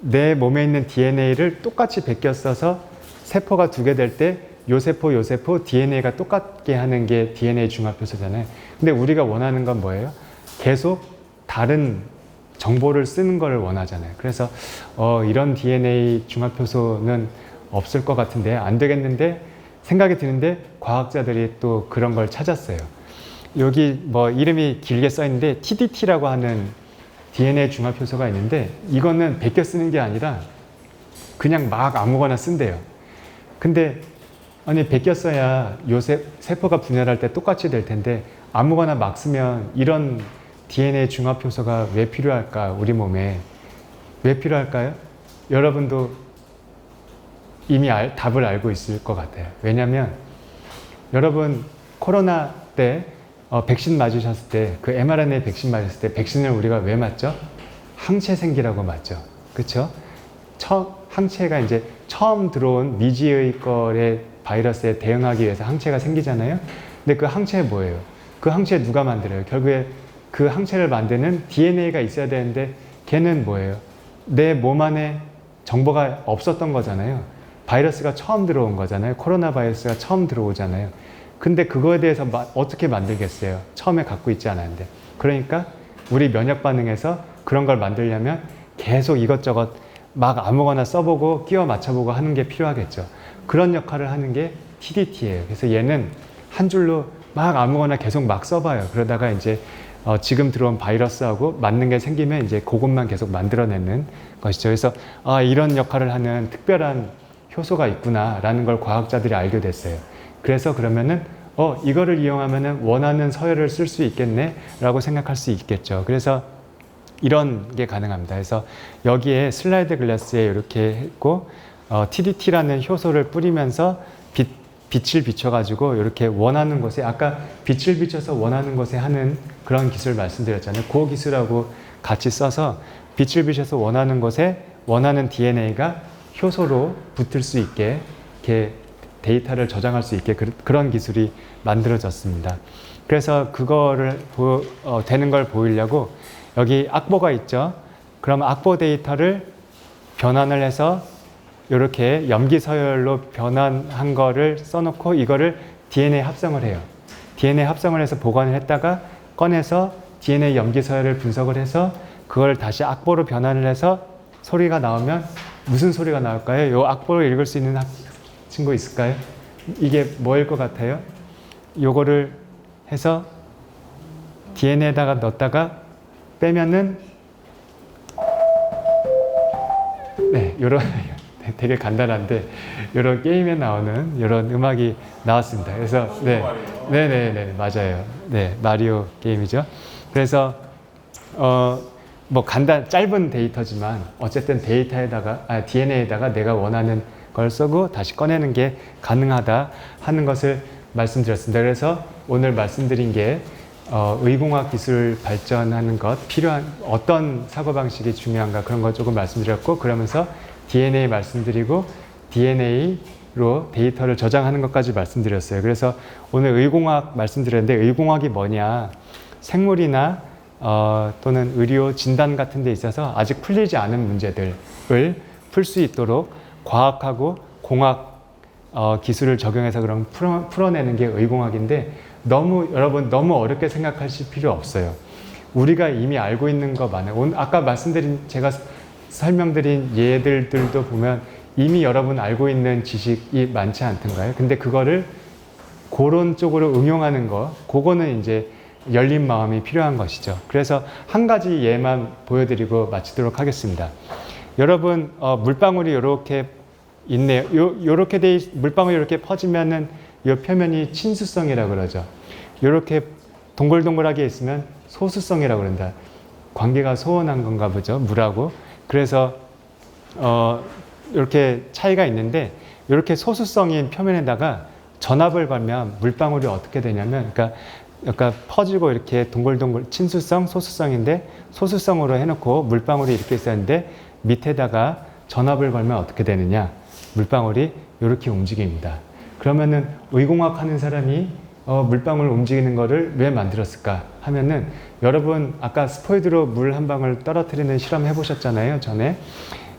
내 몸에 있는 DNA를 똑같이 베껴 써서 세포가 두 개 될 때 요 세포 DNA가 똑같게 하는 게 DNA 중합 효소잖아요. 근데 우리가 원하는 건 뭐예요? 계속 다른 정보를 쓰는 걸 원하잖아요. 그래서 이런 DNA 중합 효소는 없을 것 같은데 안 되겠는데 생각이 드는데 과학자들이 또 그런 걸 찾았어요. 여기 뭐 이름이 길게 써 있는데 TDT라고 하는 DNA 중합 효소가 있는데 이거는 베껴 쓰는 게 아니라 그냥 막 아무거나 쓴대요. 근데 아니 베껴 써야 요 세포가 분열할 때 똑같이 될 텐데 아무거나 막 쓰면 이런 DNA 중합 효소가 왜 필요할까? 우리 몸에 왜 필요할까요? 여러분도 이미 답을 알고 있을 것 같아요. 왜냐하면 여러분 코로나 때 백신 맞으셨을 때 그 mRNA 백신 맞았을 때 백신을 우리가 왜 맞죠? 항체 생기라고 맞죠. 그렇죠? 항체가 이제 처음 들어온 미지의 거의 바이러스에 대응하기 위해서 항체가 생기잖아요. 근데 그 항체 뭐예요? 그 항체 누가 만들어요? 결국에 그 항체를 만드는 DNA가 있어야 되는데 걔는 뭐예요? 내 몸 안에 정보가 없었던 거잖아요. 바이러스가 처음 들어온 거잖아요. 코로나 바이러스가 처음 들어오잖아요. 근데 그거에 대해서 어떻게 만들겠어요? 처음에 갖고 있지 않았는데. 그러니까 우리 면역 반응에서 그런 걸 만들려면 계속 이것저것 막 아무거나 써보고 끼워 맞춰보고 하는 게 필요하겠죠. 그런 역할을 하는 게 TDT예요. 그래서 얘는 한 줄로 막 아무거나 계속 막 써봐요. 그러다가 이제 지금 들어온 바이러스하고 맞는 게 생기면 이제 그것만 계속 만들어내는 것이죠. 그래서 이런 역할을 하는 특별한 효소가 있구나라는 걸 과학자들이 알게 됐어요. 그래서 그러면은 이거를 이용하면은 원하는 서열을 쓸 수 있겠네 라고 생각할 수 있겠죠. 그래서 이런 게 가능합니다. 그래서 여기에 슬라이드 글라스에 이렇게 했고 TDT라는 효소를 뿌리면서 빛을 비춰가지고 이렇게 원하는 곳에 아까 빛을 비춰서 원하는 곳에 하는 그런 기술 말씀드렸잖아요. 그 기술하고 같이 써서 빛을 비춰서 원하는 곳에 원하는 DNA가 효소로 붙을 수 있게 이렇게 데이터를 저장할 수 있게 그런 기술이 만들어졌습니다. 그래서 그거를 되는 걸 보이려고 여기 악보가 있죠. 그럼 악보 데이터를 변환을 해서 이렇게 염기 서열로 변환한 거를 써놓고 이거를 DNA 합성을 해요. DNA 합성을 해서 보관을 했다가 꺼내서 DNA 염기 서열을 분석을 해서 그걸 다시 악보로 변환을 해서 소리가 나오면 무슨 소리가 나올까요? 이 악보를 읽을 수 있는 친구 있을까요? 이게 뭐일 것 같아요? 요거를 해서 DNA에다가 넣었다가 빼면은 요런 되게 간단한데 이런 게임에 나오는 이런 음악이 나왔습니다. 그래서 네네네 맞아요. 네 마리오 게임이죠. 그래서 뭐 짧은 데이터지만 어쨌든 데이터에다가 DNA에다가 내가 원하는 걸 쓰고 다시 꺼내는 게 가능하다 하는 것을 말씀드렸습니다. 그래서 오늘 말씀드린 게 의공학 기술 발전하는 것 필요한 어떤 사고방식이 중요한가 그런 거 조금 말씀드렸고 그러면서 DNA 말씀드리고 DNA로 데이터를 저장하는 것까지 말씀드렸어요. 그래서 오늘 의공학 말씀드렸는데 의공학이 뭐냐 생물이나 또는 의료 진단 같은 데 있어서 아직 풀리지 않은 문제들을 풀 수 있도록 과학하고 공학 기술을 적용해서 그럼 풀어내는 게 의공학인데 여러분 너무 어렵게 생각하실 필요 없어요. 우리가 이미 알고 있는 거 많아요. 아까 제가 설명드린 예들도 보면 이미 여러분 알고 있는 지식이 많지 않던가요? 근데 그거를 그런 쪽으로 응용하는 거, 그거는 이제 열린 마음이 필요한 것이죠. 그래서 한 가지 예만 보여드리고 마치도록 하겠습니다. 여러분 물방울이 이렇게 있네요. 요렇게 물방울이 이렇게 퍼지면은 이 표면이 친수성이라고 그러죠. 이렇게 동글동글하게 있으면 소수성이라고 그런다. 관계가 소원한 건가 보죠. 물하고. 그래서 이렇게 차이가 있는데 이렇게 소수성인 표면에다가 전압을 걸면 물방울이 어떻게 되냐면 그러니까 퍼지고 이렇게 동글동글 친수성, 소수성인데 소수성으로 해놓고 물방울이 이렇게 있었는데 밑에다가 전압을 걸면 어떻게 되느냐? 물방울이 이렇게 움직입니다. 그러면은 의공학 하는 사람이 물방울 움직이는 거를 왜 만들었을까 하면은 여러분 아까 스포이드로 물 한 방울 떨어뜨리는 실험 해보셨잖아요 전에.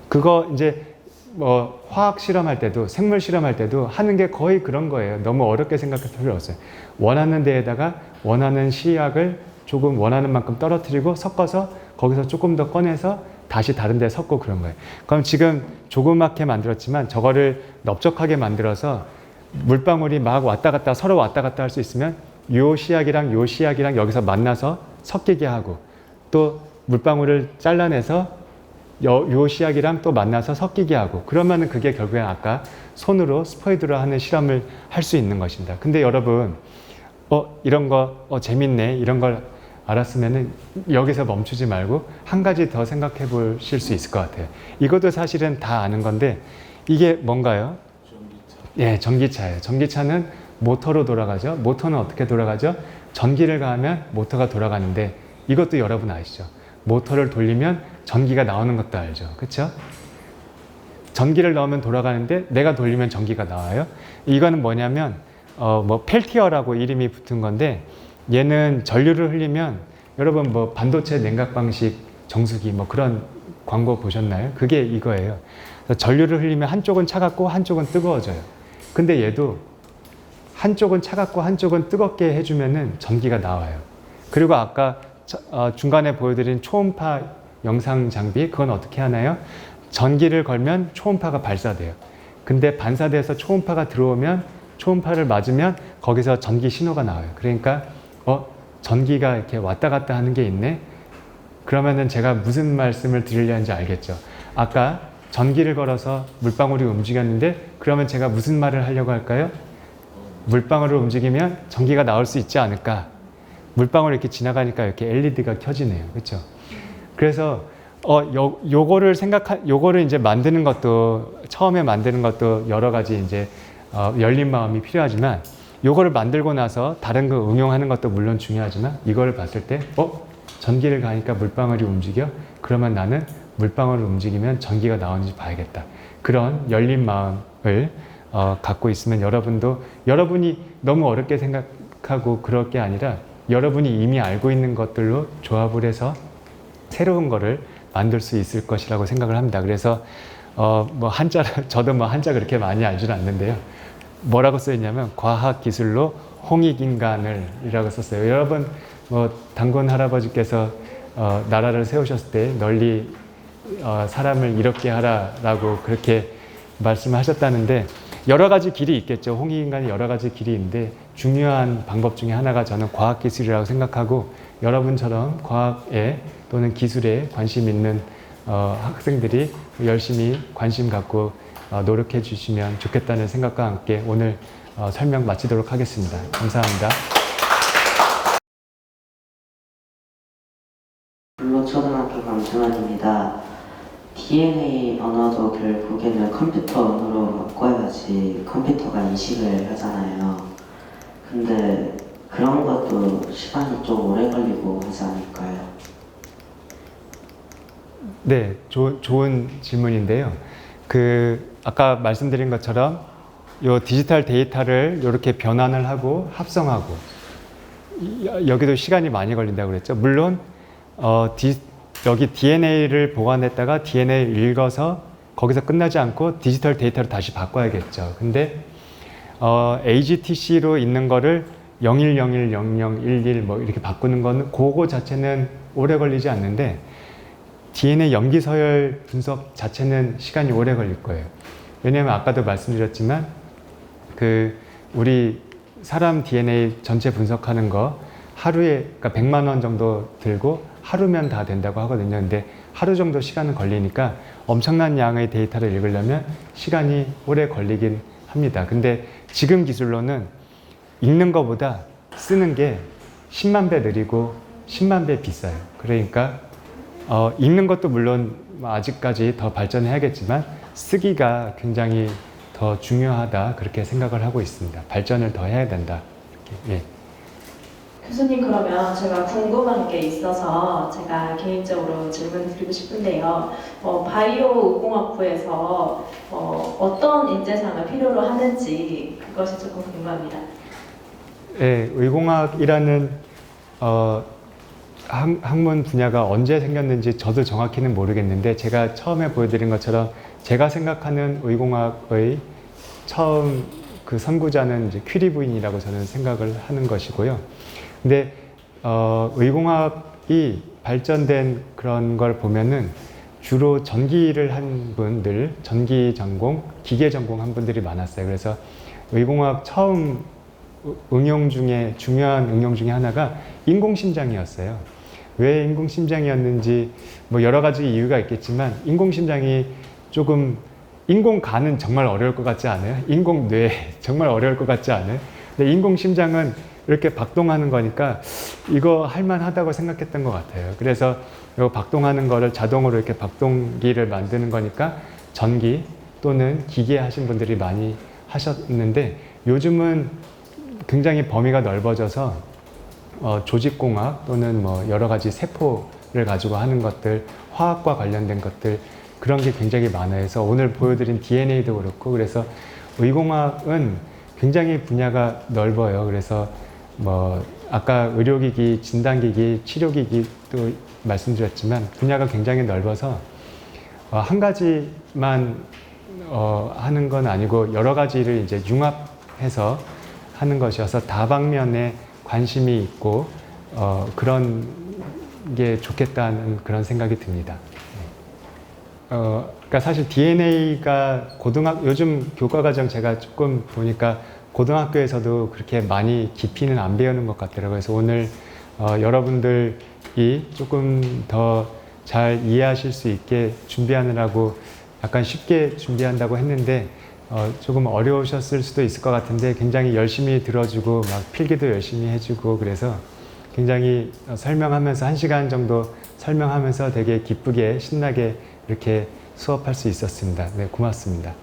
그거 이제 뭐 화학 실험할 때도 생물 실험할 때도 하는 게 거의 그런 거예요. 너무 어렵게 생각할 필요 없어요. 원하는 데에다가 원하는 시약을 조금 원하는 만큼 떨어뜨리고 섞어서 거기서 조금 더 꺼내서 다시 다른 데 섞고 그런 거예요. 그럼 지금 조그맣게 만들었지만 저거를 넓적하게 만들어서 물방울이 막 왔다 갔다 서로 왔다 갔다 할 수 있으면 요 시약이랑 요 시약이랑 여기서 만나서 섞이게 하고 또 물방울을 잘라내서 요 시약이랑 또 만나서 섞이게 하고 그러면은 그게 결국엔 아까 손으로 스포이드로 하는 실험을 할 수 있는 것입니다. 근데 여러분 이런 거 재밌네 이런 걸 알았으면은 여기서 멈추지 말고 한 가지 더 생각해 보실 수 있을 것 같아요. 이것도 사실은 다 아는 건데 이게 뭔가요? 예, 전기차예요. 전기차는 모터로 돌아가죠. 모터는 어떻게 돌아가죠? 전기를 가하면 모터가 돌아가는데 이것도 여러분 아시죠? 모터를 돌리면 전기가 나오는 것도 알죠. 그렇죠? 전기를 넣으면 돌아가는데 내가 돌리면 전기가 나와요. 이거는 뭐냐면 뭐 펠티어라고 이름이 붙은 건데 얘는 전류를 흘리면 여러분 뭐 반도체 냉각 방식 정수기 뭐 그런 광고 보셨나요? 그게 이거예요. 전류를 흘리면 한쪽은 차갑고 한쪽은 뜨거워져요. 근데 얘도 한쪽은 차갑고 한쪽은 뜨겁게 해주면은 전기가 나와요. 그리고 아까 중간에 보여드린 초음파 영상 장비 그건 어떻게 하나요? 전기를 걸면 초음파가 발사돼요. 근데 반사돼서 초음파가 들어오면 초음파를 맞으면 거기서 전기 신호가 나와요. 그러니까 전기가 이렇게 왔다 갔다 하는 게 있네. 그러면은 제가 무슨 말씀을 드리려는지 알겠죠. 아까 전기를 걸어서 물방울이 움직였는데 그러면 제가 무슨 말을 하려고 할까요? 물방울을 움직이면 전기가 나올 수 있지 않을까. 물방울이 이렇게 지나가니까 이렇게 LED가 켜지네요. 그렇죠? 그래서 요거를 이제 만드는 것도 처음에 만드는 것도 여러 가지 이제 열린 마음이 필요하지만 요거를 만들고 나서 다른 거 응용하는 것도 물론 중요하지만 이거를 봤을 때 전기를 가니까 물방울이 움직여? 그러면 나는 물방울을 움직이면 전기가 나오는지 봐야겠다. 그런 열린 마음을 갖고 있으면 여러분이 너무 어렵게 생각하고 그럴 게 아니라 여러분이 이미 알고 있는 것들로 조합을 해서 새로운 거를 만들 수 있을 것이라고 생각을 합니다. 그래서 저도 한자 그렇게 많이 알지는 않는데요. 뭐라고 써있냐면 과학기술로 홍익인간을 이라고 썼어요. 여러분 단군 할아버지께서 나라를 세우셨을 때 널리 사람을 이롭게 하라라고 그렇게 말씀하셨다는데 여러 가지 길이 있겠죠. 홍익인간이 여러 가지 길이 있는데 중요한 방법 중에 하나가 저는 과학기술이라고 생각하고 여러분처럼 과학에 또는 기술에 관심 있는 학생들이 열심히 관심 갖고 노력해 주시면 좋겠다는 생각과 함께 오늘 설명 마치도록 하겠습니다. 감사합니다. 불로초등학교 강준환입니다. DNA 언어도 결국에는 컴퓨터 언어로 바꿔야지 컴퓨터가 인식을 하잖아요. 근데 그런 것도 시간이 좀 오래 걸리고 하지 않을까요? 네, 좋은 질문인데요. 아까 말씀드린 것처럼 요 디지털 데이터를 이렇게 변환을 하고 합성하고 여기도 시간이 많이 걸린다고 그랬죠. 물론 여기 DNA를 보관했다가 DNA를 읽어서 거기서 끝나지 않고 디지털 데이터로 다시 바꿔야겠죠. 근데 AGTC로 있는 거를 01010011 뭐 이렇게 바꾸는 거는 그거 자체는 오래 걸리지 않는데 DNA 염기 서열 분석 자체는 시간이 오래 걸릴 거예요. 왜냐하면 아까도 말씀드렸지만 우리 사람 DNA 전체 분석하는 거 하루에 그러니까 100만 원 정도 들고 하루면 다 된다고 하거든요. 근데 하루 정도 시간은 걸리니까 엄청난 양의 데이터를 읽으려면 시간이 오래 걸리긴 합니다. 근데 지금 기술로는 읽는 것보다 쓰는 게 10만 배 느리고 10만 배 비싸요. 그러니까 읽는 것도 물론 아직까지 더 발전해야겠지만 쓰기가 굉장히 더 중요하다 그렇게 생각을 하고 있습니다. 발전을 더 해야 된다. 이렇게, 예. 교수님, 그러면 제가 궁금한 게 있어서 제가 개인적으로 질문 드리고 싶은데요. 바이오 의공학부에서 어떤 인재상을 필요로 하는지 그것이 조금 궁금합니다. 예, 의공학이라는 학문 분야가 언제 생겼는지 저도 정확히는 모르겠는데 제가 처음에 보여드린 것처럼 제가 생각하는 의공학의 처음 선구자는 이제 퀴리 부인이라고 저는 생각을 하는 것이고요. 근데 의공학이 발전된 그런 걸 보면은 주로 전기를 한 분들, 전기 전공, 기계 전공 한 분들이 많았어요. 그래서 의공학 처음 응용 중에 중요한 응용 중에 하나가 인공심장이었어요. 왜 인공심장이었는지 뭐 여러 가지 이유가 있겠지만 인공심장이 조금 인공간은 정말 어려울 것 같지 않아요? 인공뇌 정말 어려울 것 같지 않아요? 근데 인공심장은 이렇게 박동하는 거니까 이거 할만하다고 생각했던 것 같아요. 그래서 이 박동하는 거를 자동으로 이렇게 박동기를 만드는 거니까 전기 또는 기계 하신 분들이 많이 하셨는데 요즘은 굉장히 범위가 넓어져서 조직공학 또는 뭐 여러 가지 세포를 가지고 하는 것들, 화학과 관련된 것들 그런 게 굉장히 많아요. 그래서 오늘 보여드린 DNA도 그렇고 그래서 의공학은 굉장히 분야가 넓어요. 그래서 뭐 아까 의료기기, 진단기기, 치료기기도 말씀드렸지만 분야가 굉장히 넓어서 한 가지만 하는 건 아니고 여러 가지를 이제 융합해서 하는 것이어서 다방면에 관심이 있고 그런 게 좋겠다는 그런 생각이 듭니다. 그러니까 사실 DNA가 요즘 교과과정 제가 조금 보니까 고등학교에서도 그렇게 많이 깊이는 안 배우는 것 같더라고요. 그래서 오늘 여러분들이 조금 더 잘 이해하실 수 있게 준비하느라고 약간 쉽게 준비한다고 했는데 조금 어려우셨을 수도 있을 것 같은데 굉장히 열심히 들어주고 막 필기도 열심히 해주고 그래서 굉장히 설명하면서 1시간 정도 설명하면서 되게 기쁘게 신나게 이렇게 수업할 수 있었습니다. 네, 고맙습니다.